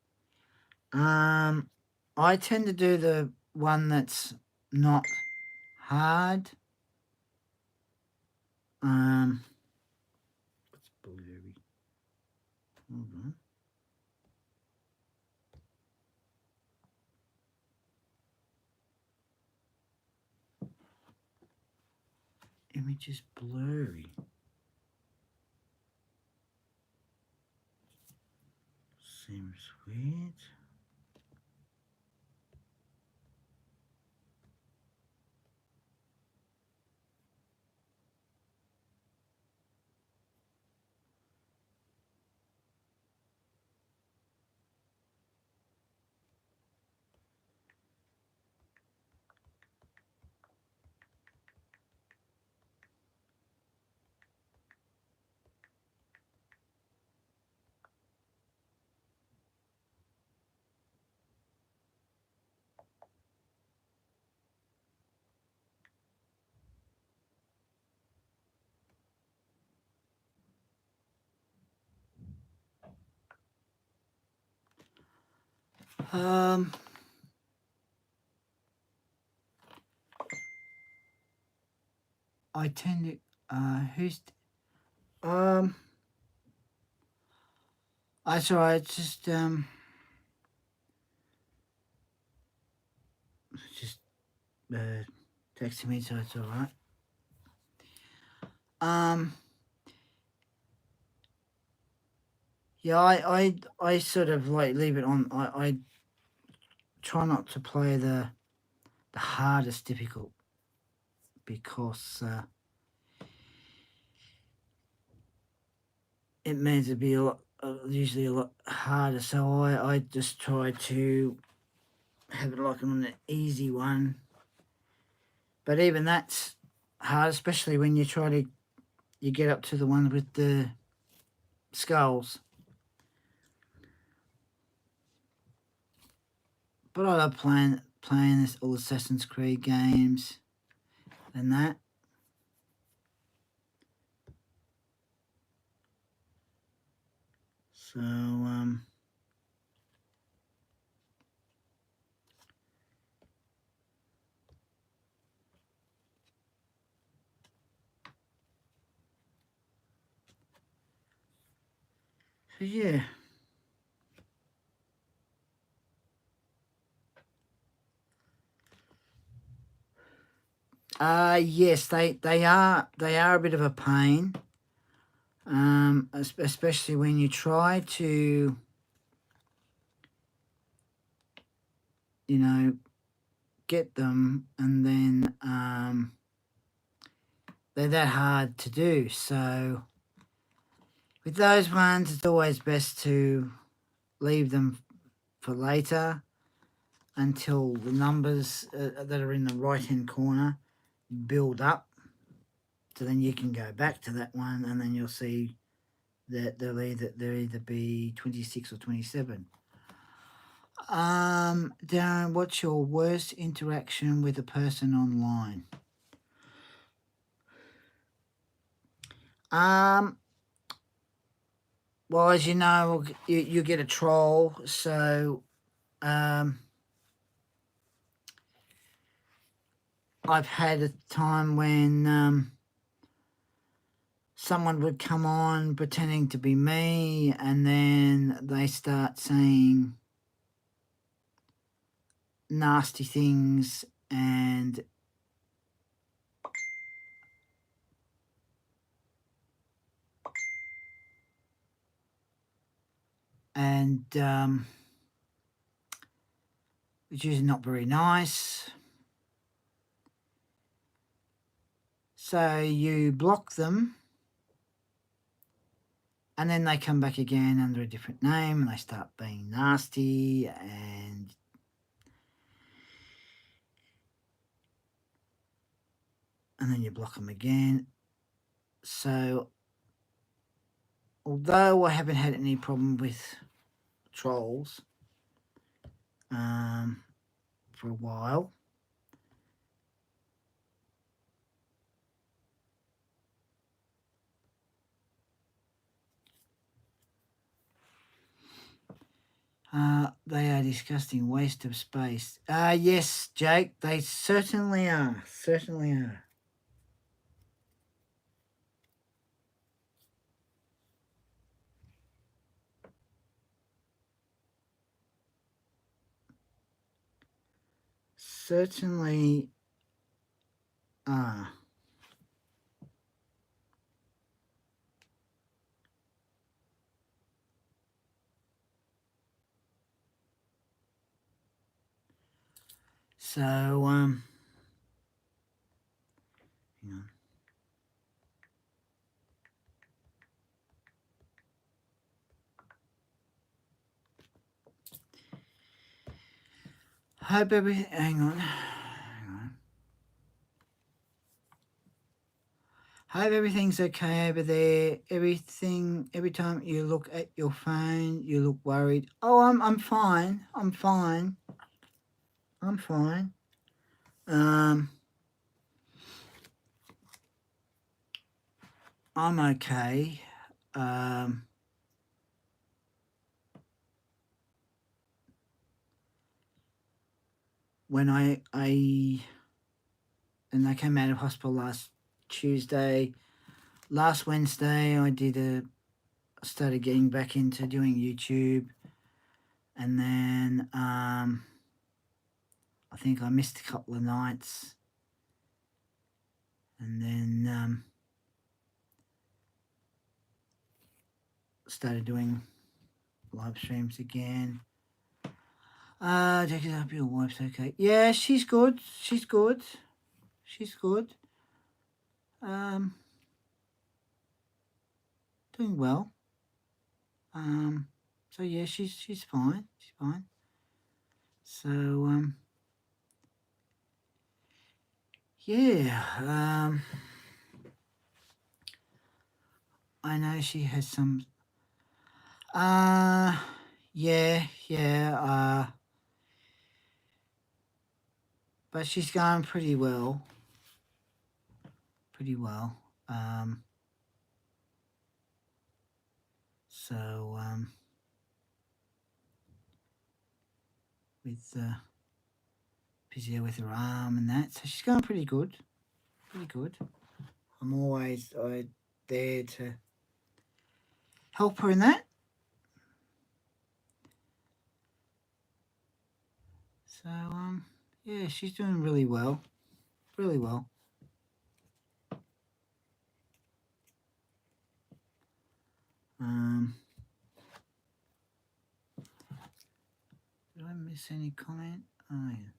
I tend to do the one that's not hard. It's blurry. Hold on. Image is blurry. Seems weird. I tend to That's all right. Just texting me, so it's all right. Yeah, I sort of like leave it on. I try not to play the hardest difficult because it means it'd be a lot, usually a lot harder. So I just try to have it like on an easy one. But even that's hard, especially when you get up to the one with the skulls. But I love playing this all Assassin's Creed games and that. So yeah. Yes, they are a bit of a pain. Especially when you try to, you know, get them, and then they're that hard to do. So with those ones, it's always best to leave them for later until the numbers that are in the right hand corner build up. So then you can go back to that one, and then you'll see that they'll either be 26 or 27. Darren, what's your worst interaction with a person online? Well, as you know, you get a troll, so I've had a time when someone would come on pretending to be me, and then they start saying nasty things and which is not very nice. So you block them, and then they come back again under a different name, and they start being nasty, and then you block them again. So although I haven't had any problem with trolls for a while, they are disgusting waste of space. Yes, Jake, they certainly are. Certainly are. Certainly are. So, hang on. Hope everything. Hang on. Hope everything's okay over there. Every time you look at your phone, you look worried. Oh, I'm fine. I'm fine. I'm fine. I'm okay. When I came out of hospital last Tuesday. Last Wednesday, I did started getting back into doing YouTube, and then I think I missed a couple of nights, and then started doing live streams again. Check it out, your wife's okay. Yeah, she's good. She's good. She's good. Doing well. So yeah, she's fine. She's fine. So yeah. I know she has some. Yeah. But she's going pretty well. Pretty well. So with physio with her arm and that, so she's going pretty good. Pretty good. I'm always there to help her in that. So yeah, she's doing really well. Really well. Did I miss any comment? Oh yeah.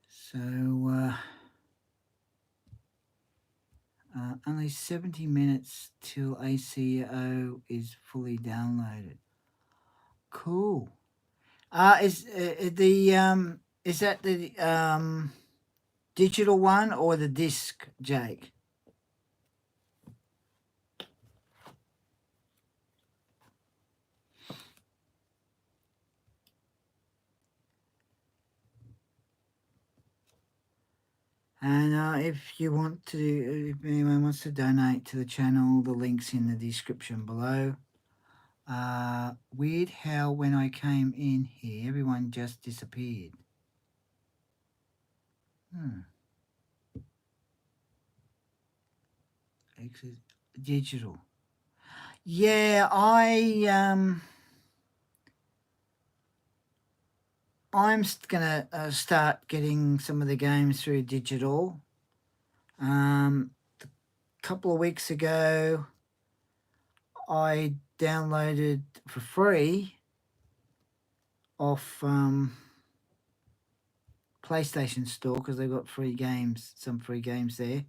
So only 70 minutes till ACO is fully downloaded. Cool. Is that the digital one or the disc, Jake? And if you want to, if anyone wants to donate to the channel, the link's in the description below. Weird how when I came in here, everyone just disappeared. Exit digital. Yeah, I'm gonna start getting some of the games through digital. A couple of weeks ago, I downloaded for free off PlayStation Store because they've got free games, some free games there.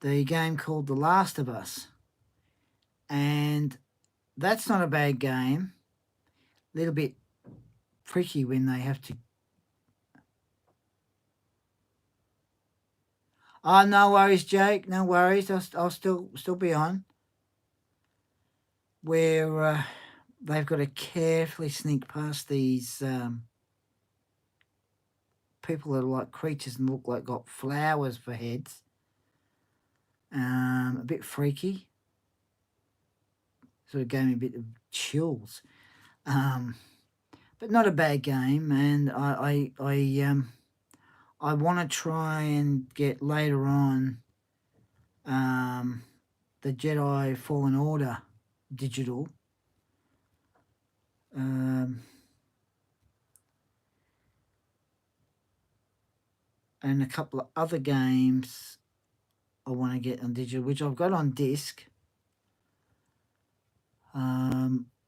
The game called The Last of Us, and that's not a bad game. A little bit tricky when they have to. Oh, no worries, Jake. No worries. I'll still be on. Where they've got to carefully sneak past these people that are like creatures and look like got flowers for heads. A bit freaky. Sort of gave me a bit of chills. But not a bad game, and I want to try and get later on the Jedi Fallen Order digital. And a couple of other games I want to get on digital, which I've got on disc.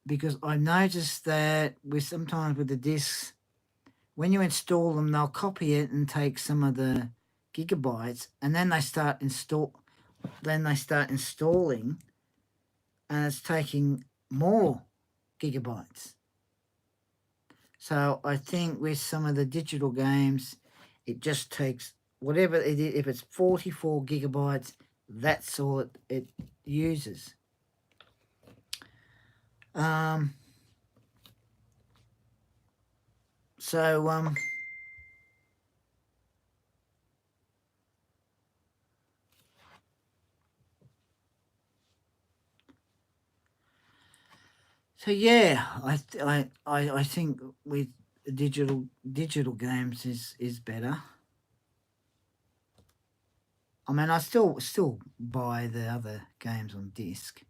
Because I noticed that sometimes with the discs, when you install them, they'll copy it and take some of the gigabytes, and then they start installing, and it's taking more gigabytes. So I think with some of the digital games, it just takes whatever it is. If it's 44 gigabytes, that's all it uses. So yeah, I think with the digital games is better. I mean, I still buy the other games on disc,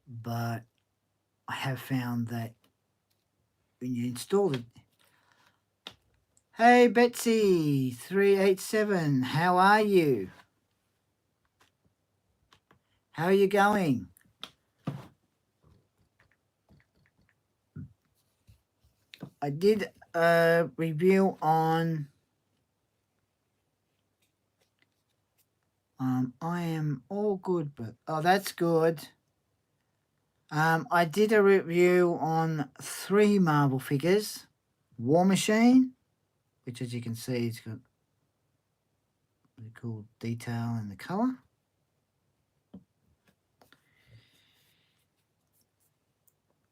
but I have found that when you install it. Hey Betsy 387, how are you? How are you going? I did a review on I am all good, but oh, that's good. I did a review on 3 Marvel figures. War Machine, which as you can see, it's got really cool detail in the colour.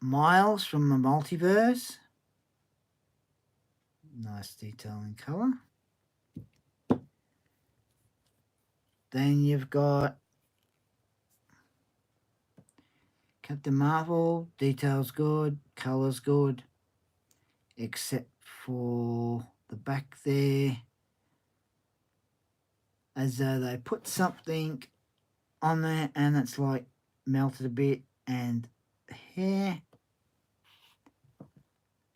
Miles from the Multiverse. Nice detail in colour. Then you've got Captain Marvel, detail's good, colour's good, except for the back there, as though they put something on there and it's like melted a bit, and hair,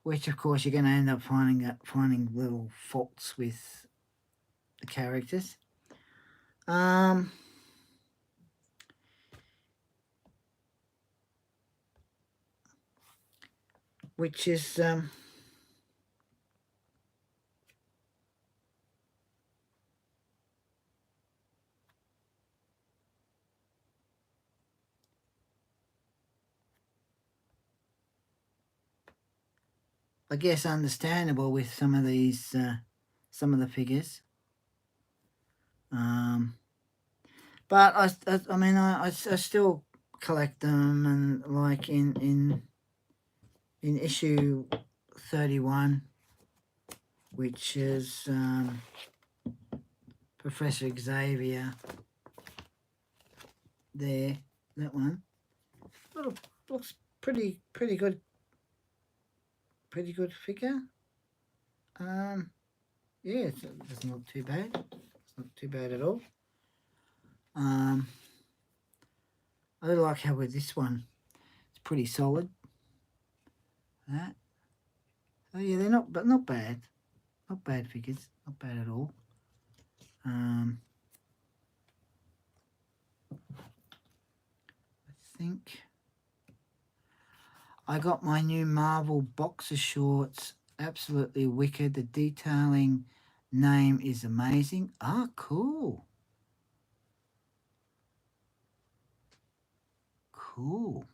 which of course you're going to end up finding little faults with the characters. Which is I guess understandable with some of these some of the figures. But I mean I still collect them, and like in issue 31, which is Professor Xavier there, that one. Looks pretty good. Pretty good figure. Yeah, it's not too bad. It's not too bad at all. I really like how with this one, it's pretty solid. That. Oh yeah, they're not bad. Not bad figures. Not bad at all. I think I got my new Marvel boxer shorts. Absolutely wicked. The detailing name is amazing. Ah, cool. Cool.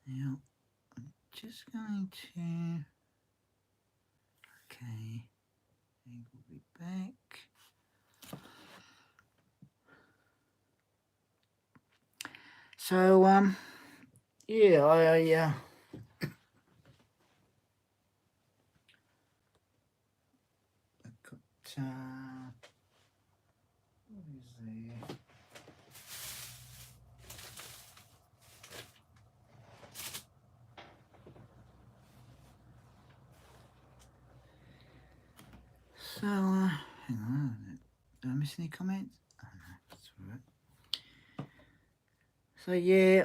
Now, I'm just going to... Okay. We'll be back. So, yeah, I got, what is there? So, hang on, did I miss any comments? Oh, no, that's all right. So, yeah,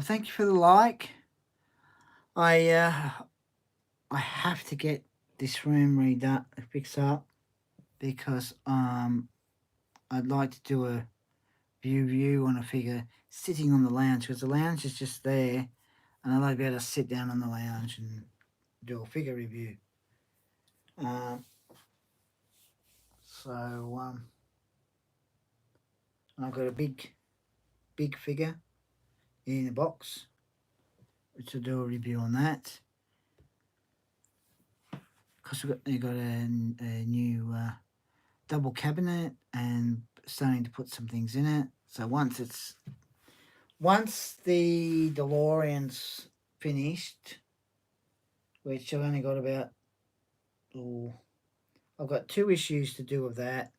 thank you for the like. I have to get this room redone, fixed up, because I'd like to do a view on a figure sitting on the lounge, because the lounge is just there, and I'd like to be able to sit down on the lounge and do a figure review. So I've got a big figure in a box, which I'll do a review on that, because we've got a new double cabinet and starting to put some things in it. So once the DeLorean's finished, which I've only got about, I've got 2 issues to do of that,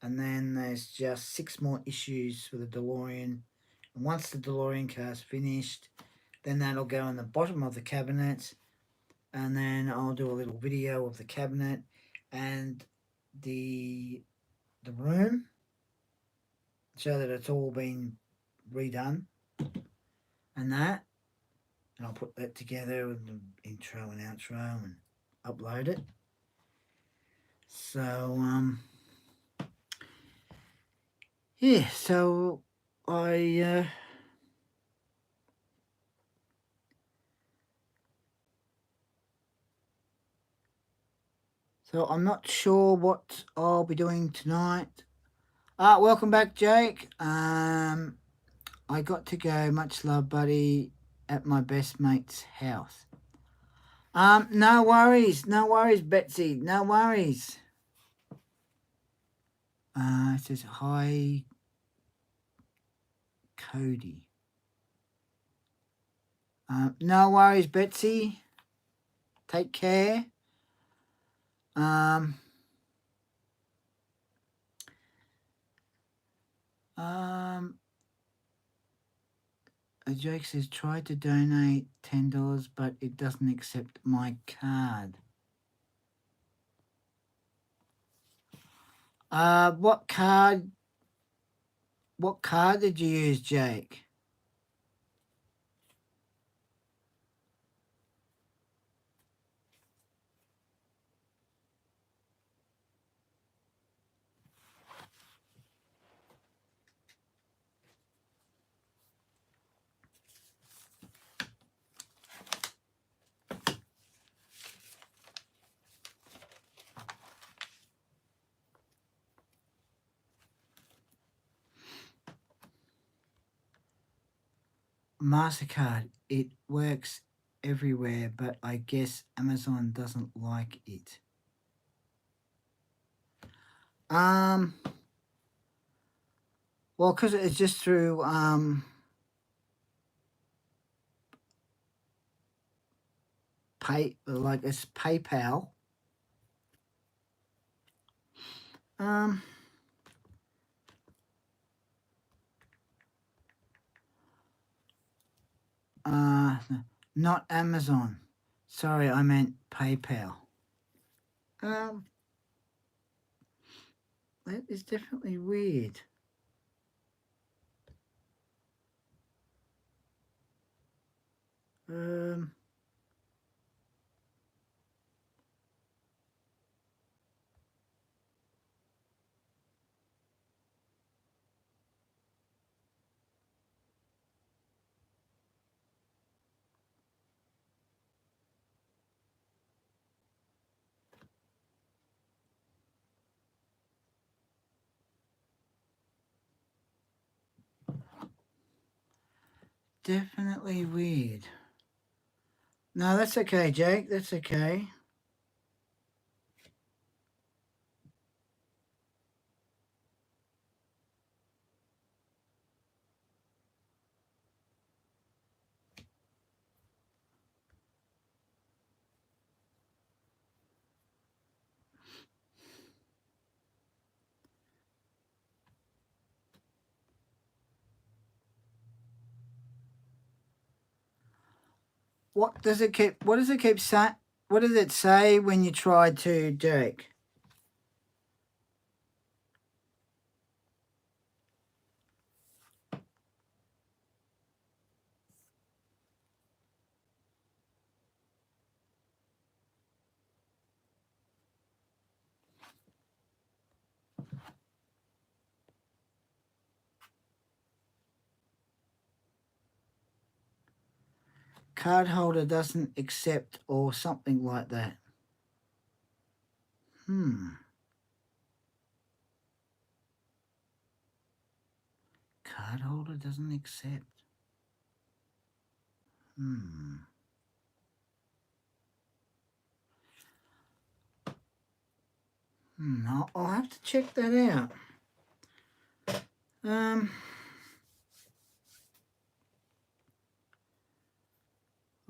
And then there's just 6 more issues for the DeLorean. And once the DeLorean car's finished, then that'll go in the bottom of the cabinet. And then I'll do a little video of the cabinet and the room, so that it's all been redone and that. And I'll put that together with the intro and outro and upload it. So yeah, so so I'm not sure what I'll be doing tonight. Welcome back, Jake. I got to go, much love, buddy, at my best mate's house. No worries, Betsy, no worries. It says, hi, Cody. No worries, Betsy. Take care. Jake says, try to donate $10, but it doesn't accept my card. What card did you use, Jake? MasterCard. It works everywhere, but I guess Amazon doesn't like it. Well, because it's just through it's PayPal. Not Amazon. Sorry, I meant PayPal. That is definitely weird. Definitely weird. No, that's okay, Jake. That's okay. What does it keep saying? What does it say when you try to, Jake? Card holder doesn't accept or something like that. Card holder doesn't accept. I'll have to check that out.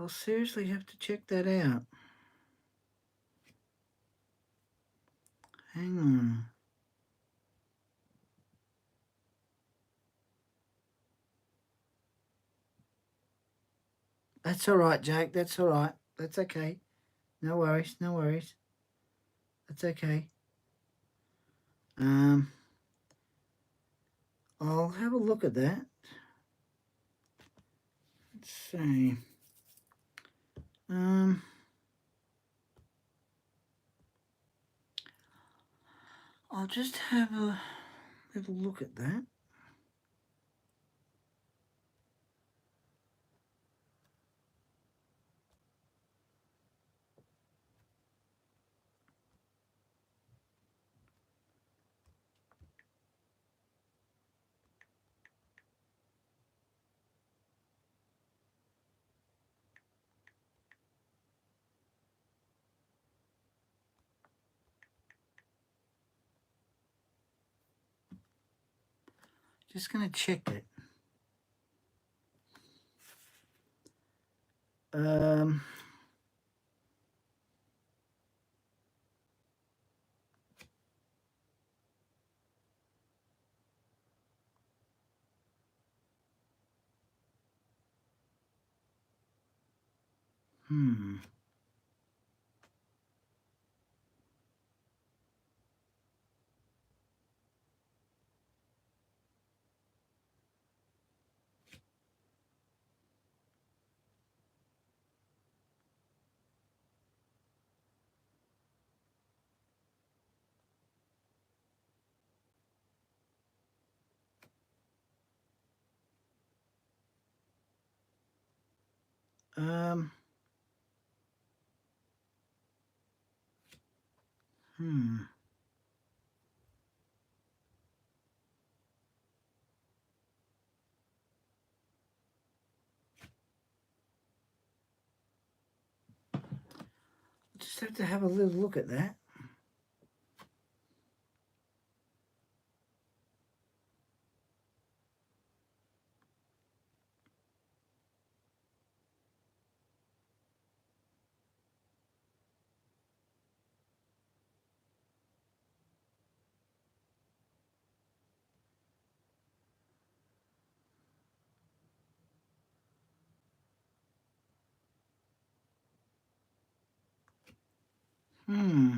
I'll seriously have to check that out. Hang on. That's all right, Jake. That's all right. That's okay. No worries. No worries. That's okay. I'll have a look at that. Let's see. I'll just have a little look at that. Just going to check it. Um, hmm. Um, hmm. Just have to have a little look at that. Hmm.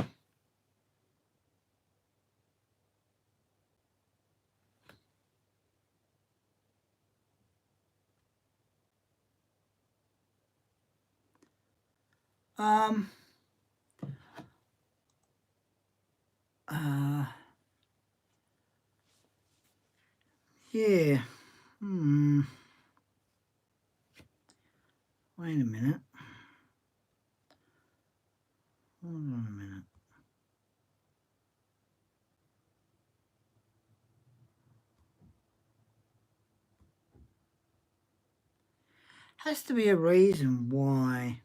Um. Uh. Yeah. Hmm. Wait a minute. Hold on a minute. Has to be a reason why.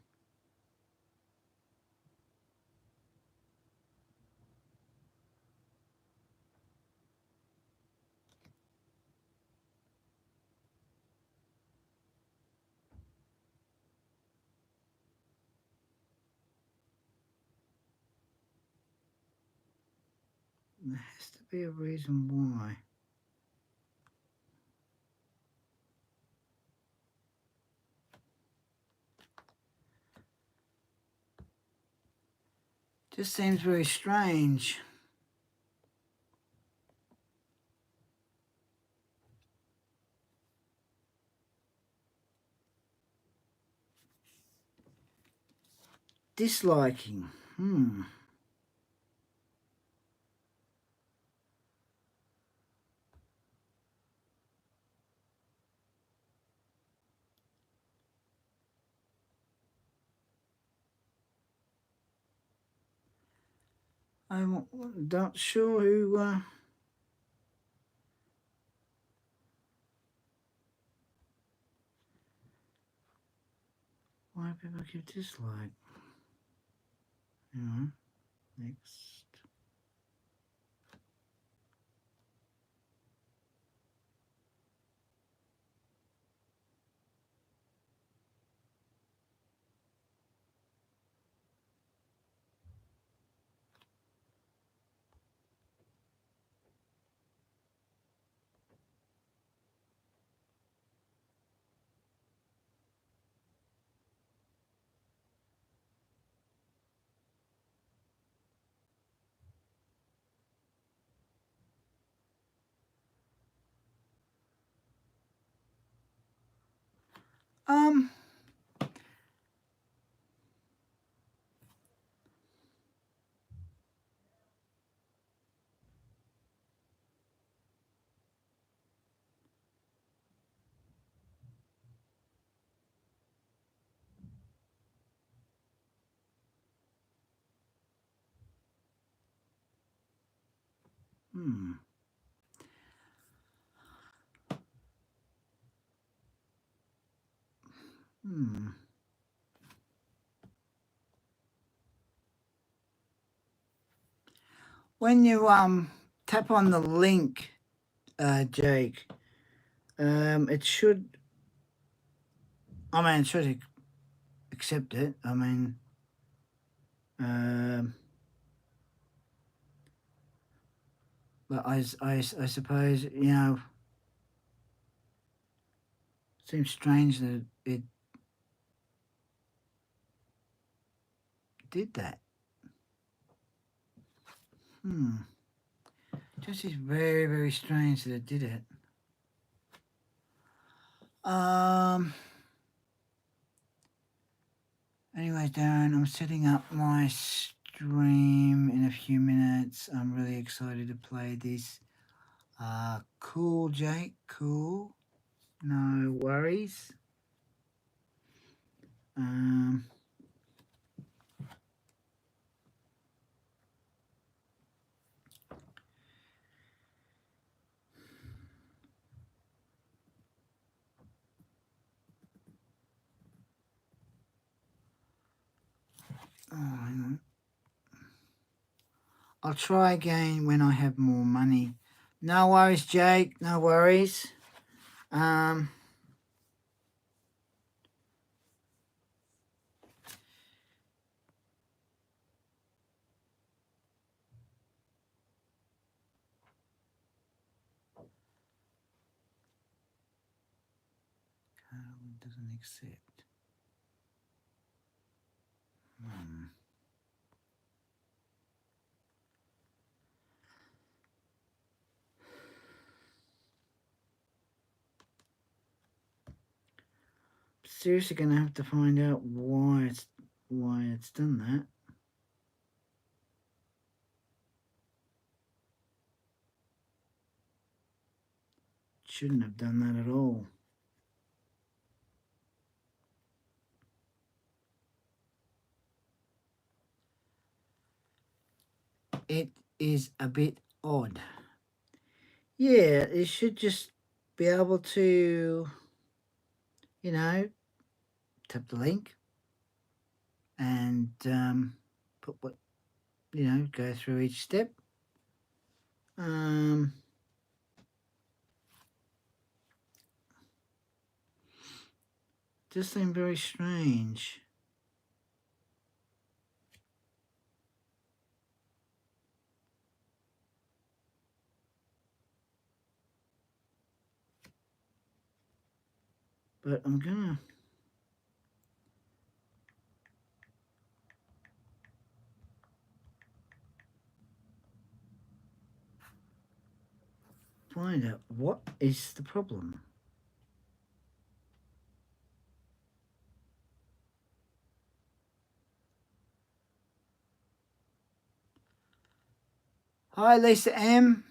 There has to be a reason why. Just seems very strange. Disliking. Hmm. I'm not sure who. Why people give dislike? Next. Um, hmm. Hmm. When you tap on the link, Jake, it should. I mean, it should accept it. I mean, but I suppose it seems strange that it did that. Hmm. Just is very, very strange that it did it. Anyway, Darren, I'm setting up my stream in a few minutes. I'm really excited to play this. Cool, Jake. Cool. No worries. Um. Oh, hang on. I'll try again when I have more money. No worries, Jake. No worries. Um. Doesn't accept. Seriously, gonna have to find out why it's done that. Shouldn't have done that at all. It is a bit odd. Yeah, it should just be able to, tap the link and put what, go through each step. Just seemed very strange. But I'm gonna find out what is the problem. Hi, Lisa M.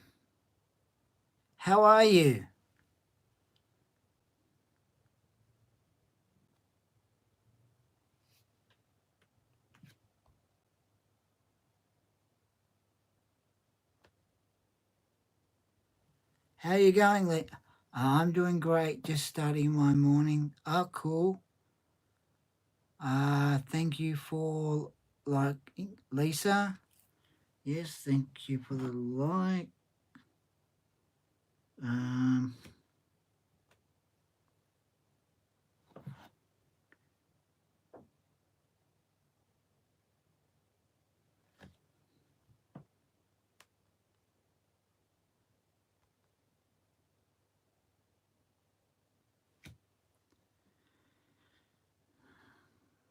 How are you? How are you going, Lee? I'm doing great. Just starting my morning. Oh, cool. Thank you for Lisa. Yes, thank you for the like.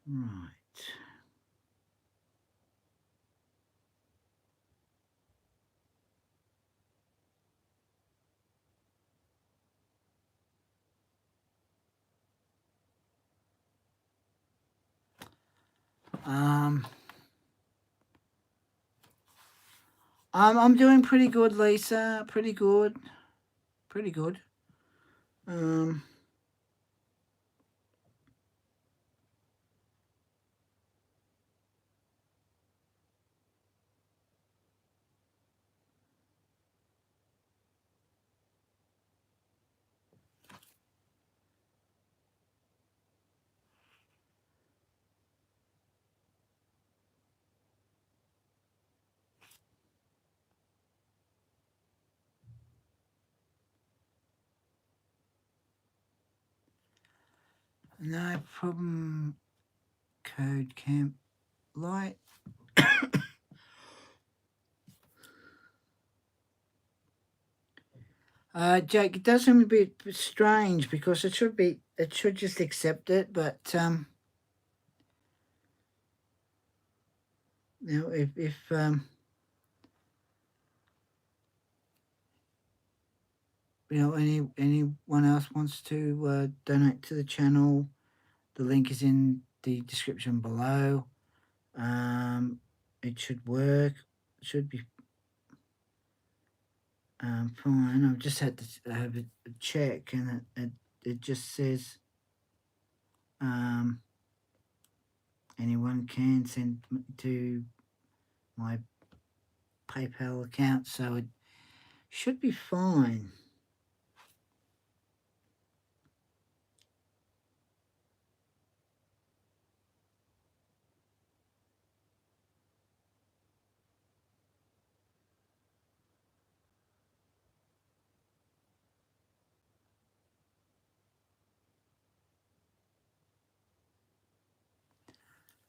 Right. I'm doing pretty good, Lisa. Pretty good. Pretty good. No problem. Code camp light. Jake, it does seem a bit strange because it should just accept it, but you know, if you know, anyone else wants to donate to the channel, the link is in the description below. It should work. It should be fine. I've just had to have a check, and it just says anyone can send to my PayPal account, so it should be fine.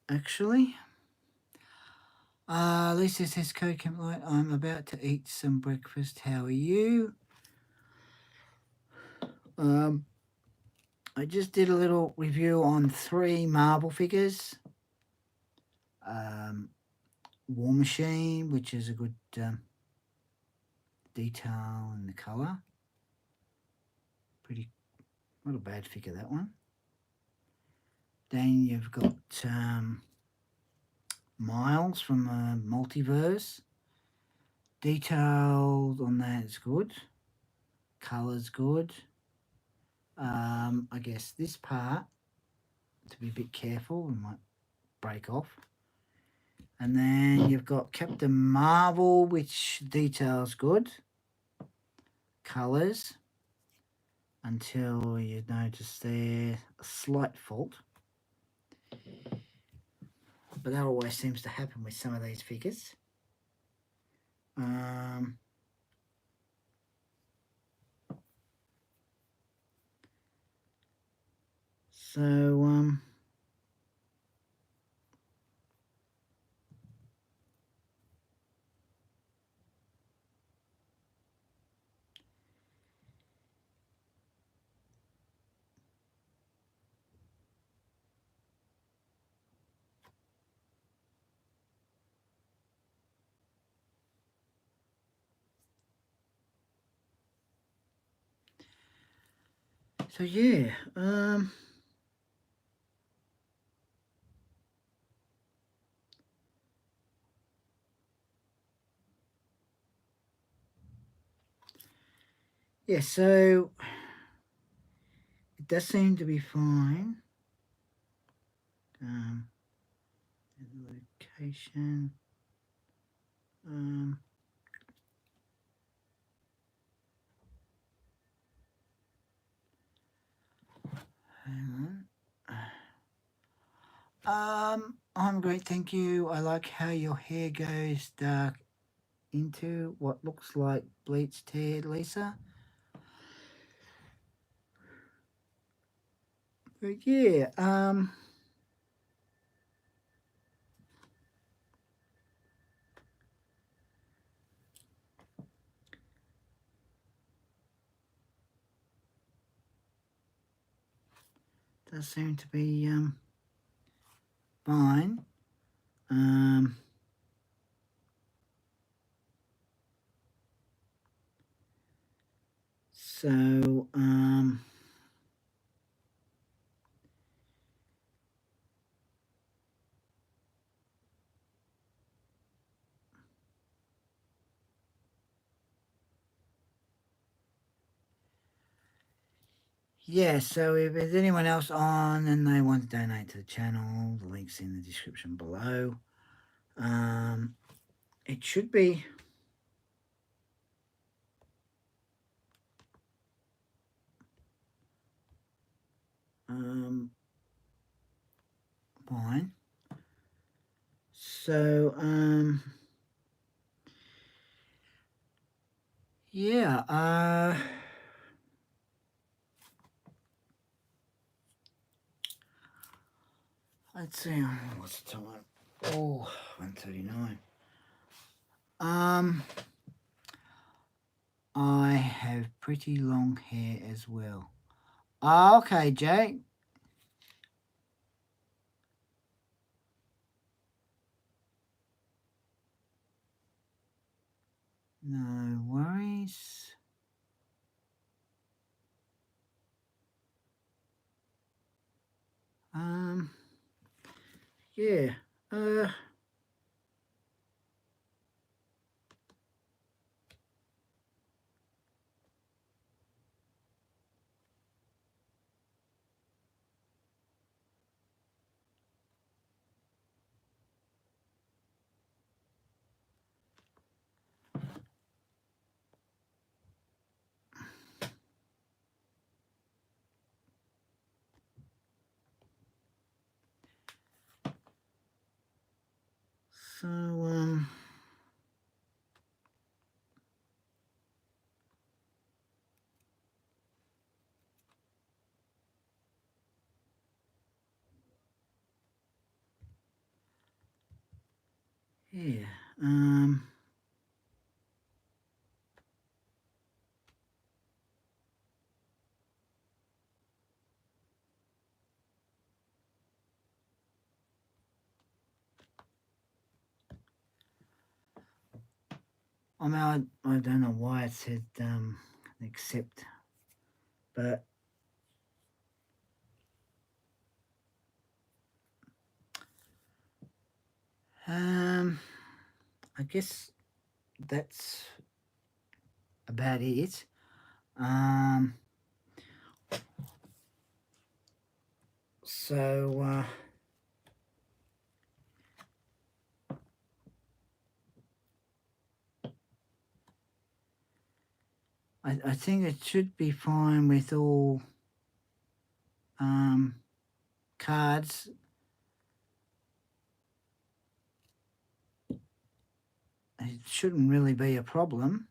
Actually, Lisa says, Code Camp Light, I'm about to eat some breakfast. How are you? I just did a little review on 3 marble figures. War Machine, which is a good detail in the colour. Pretty, not a bad figure, that one. Then you've got Miles from the Multiverse. Detailed on that is good. Colour's good. I guess this part, to be a bit careful, we might break off. And then you've got Captain Marvel, which details good. Colours, until you notice there a slight fault. But that always seems to happen with some of these figures. So yeah, yeah, so it does seem to be fine. Location. Hang on. I'm great, thank you. I like how your hair goes dark into what looks like bleached hair, Lisa. But yeah, does seem to be fine. So yeah, so if there's anyone else on and they want to donate to the channel, the link's in the description below. It should be fine. So yeah, let's see, what's the time? Oh, 1:39. I have pretty long hair as well. Oh, okay, Jake. No worries. Yeah. So yeah. I mean, I don't know why it said accept, but I guess that's about it. So I think it should be fine with all cards. It shouldn't really be a problem.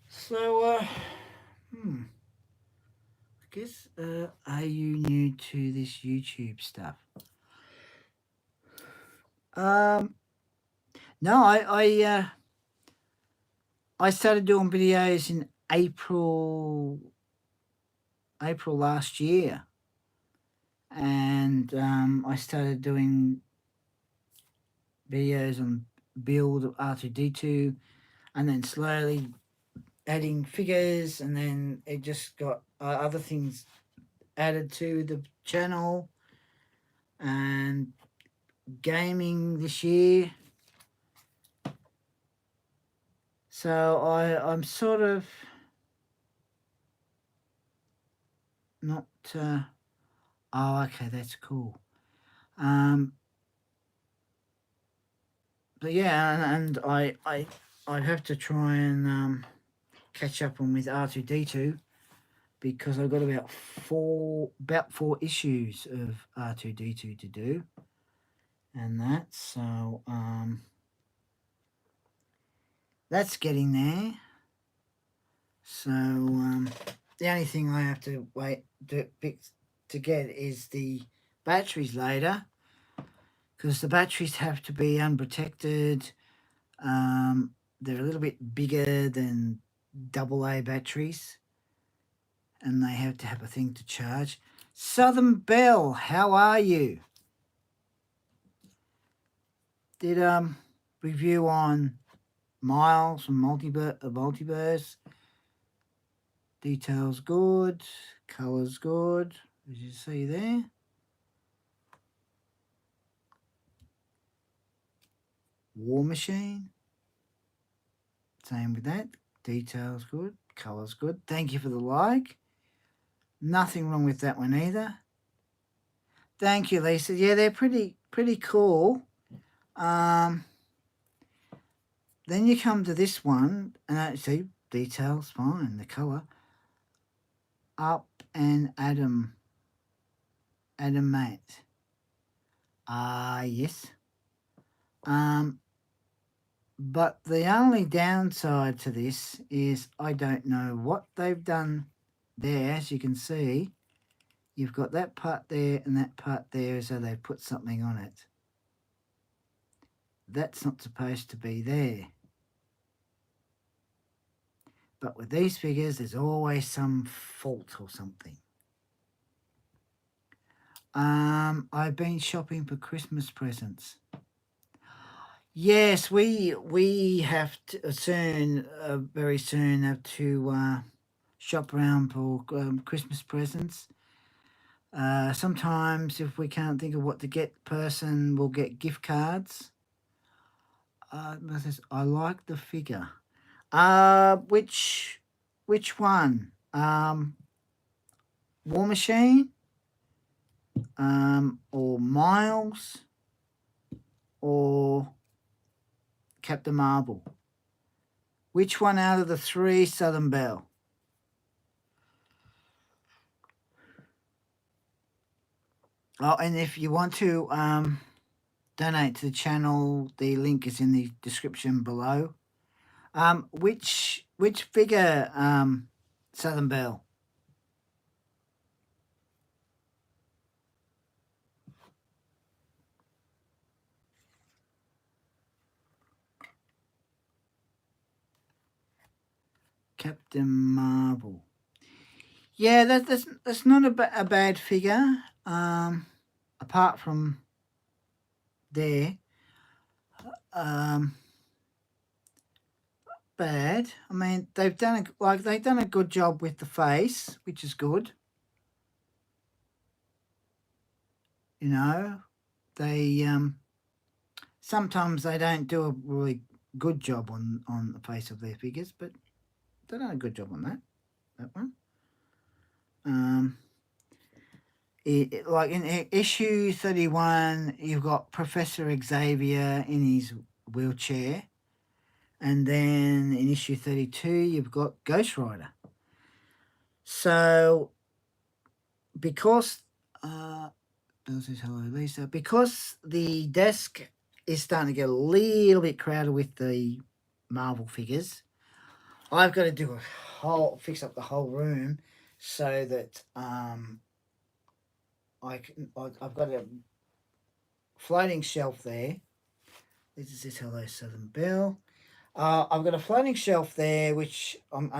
So I guess are you new to this YouTube stuff? No, I started doing videos in April last year, and I started doing videos on build of r2d2, and then slowly adding figures, and then it just got other things added to the channel, and gaming this year. So I'm sort of not. Oh, okay, that's cool. But yeah, and I have to try and catch up on with r2d2 because I've got about four issues of r2d2 to do, and that, so that's getting there. So the only thing I have to wait to get is the batteries later, because the batteries have to be unprotected. They're a little bit bigger than AA batteries, and they have to have a thing to charge. Southern Belle, how are you? Did review on Miles from Multiverse. Details good, colors good, as you see there. War Machine, same with that. Details good. Colour's good. Thank you for the like. Nothing wrong with that one either. Thank you, Lisa. Yeah, they're pretty cool. Then you come to this one, and see, details fine. The colour. Up and Adam Mate. Yes. But the only downside to this is I don't know what they've done there. As you can see, you've got that part there and that part there, so they've put something on it. That's not supposed to be there. But with these figures, there's always some fault or something. I've been shopping for Christmas presents. Yes, we have to soon, very soon, have to shop around for Christmas presents. Sometimes, if we can't think of what to get the person, we'll get gift cards. I like the figure. Which one? War Machine? Or Miles? Or Captain Marvel? Which one out of the three, Southern Belle? Oh, and if you want to donate to the channel, the link is in the description below. Which figure, Southern Belle? Captain Marvel. Yeah, that's not a bad figure. Apart from there, bad. I mean, they've done a good job with the face, which is good. You know, they sometimes they don't do a really good job on the face of their figures, but they've done a good job on that one. Like in issue 31, you've got Professor Xavier in his wheelchair, and then in issue 32, you've got Ghost Rider. So, because Bill says hello, Lisa. Because the desk is starting to get a little bit crowded with the Marvel figures, I've got to do fix up the whole room so that I've got a floating shelf there. This is hello, Southern Belle. I've got a floating shelf there, which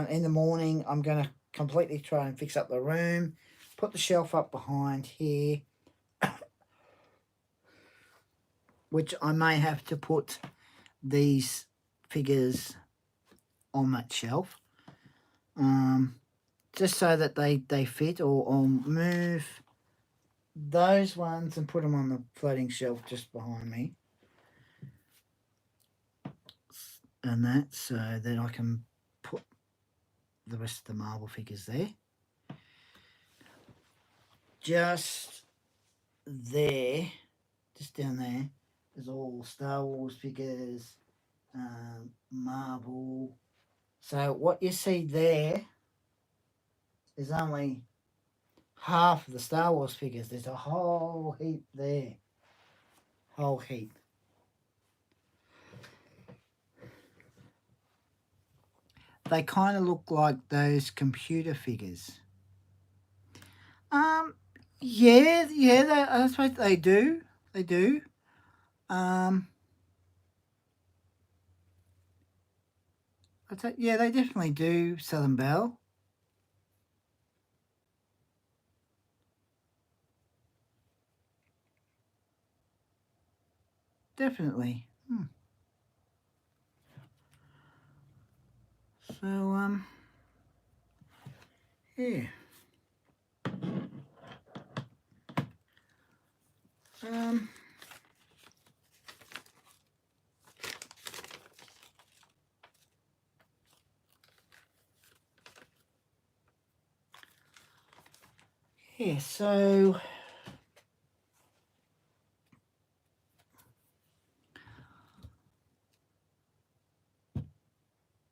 in the morning I'm going to completely try and fix up the room, put the shelf up behind here, which I may have to put these figures on that shelf, just so that they fit, or move those ones and put them on the floating shelf just behind me, and that, so that I can put the rest of the Marvel figures there. Just there, just down there, there's all Star Wars figures, Marvel. So what you see there is only half of the Star Wars figures. There's a whole heap there. Whole heap. They kind of look like those computer figures. Yeah, I suppose they do. They do. Yeah, they definitely do, Southern Belle. Definitely. So, yeah. Yeah, so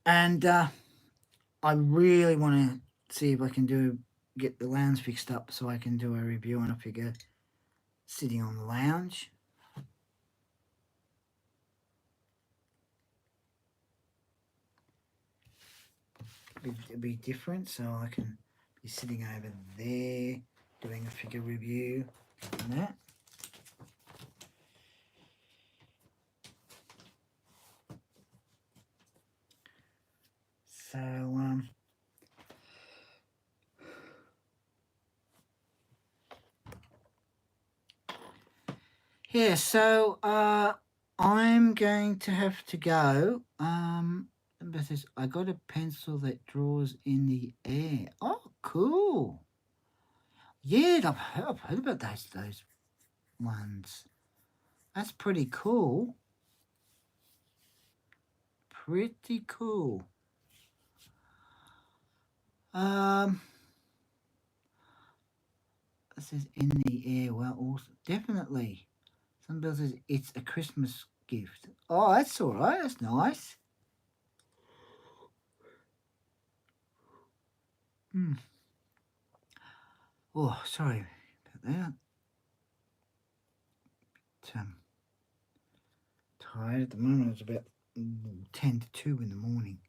and I really want to see if I can get the lounge fixed up so I can do a review on a figure sitting on the lounge. It'll be different, so I can be sitting over there doing a figure review on that. So yeah, so I'm going to have to go. I got a pencil that draws in the air. Oh, cool. Yeah, I've heard about those ones. That's pretty cool. Pretty cool. It says in the air. Well, also, definitely. Somebody says it's a Christmas gift. Oh, that's all right. That's nice. Oh, sorry about that. Tired at the moment. It's about 10 to 2 in the morning.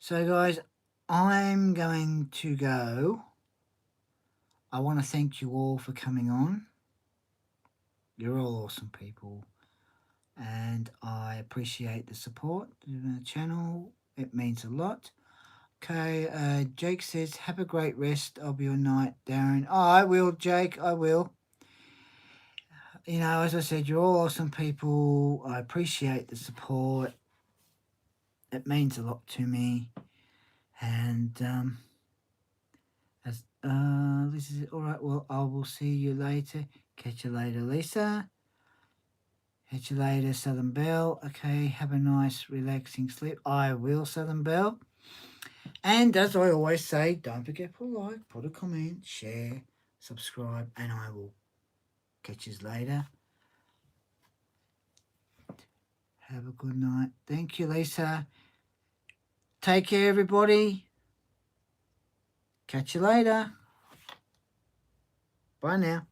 So guys, I'm going to go. I want to thank you all for coming on. You're all awesome people, and I appreciate the support to the channel. It means a lot. Okay, Jake says, have a great rest of your night, Darren. Oh, I will, Jake, I will. You know, as I said, you're all awesome people. I appreciate the support. It means a lot to me. And this is all right. Well, I will see you later. Catch you later, Lisa. Catch you later, Southern Belle. Okay, have a nice, relaxing sleep. I will, Southern Belle. And as I always say, don't forget to put a like, put a comment, share, subscribe, and I will catch you later. Have a good night. Thank you, Lisa. Take care, everybody. Catch you later. Bye now.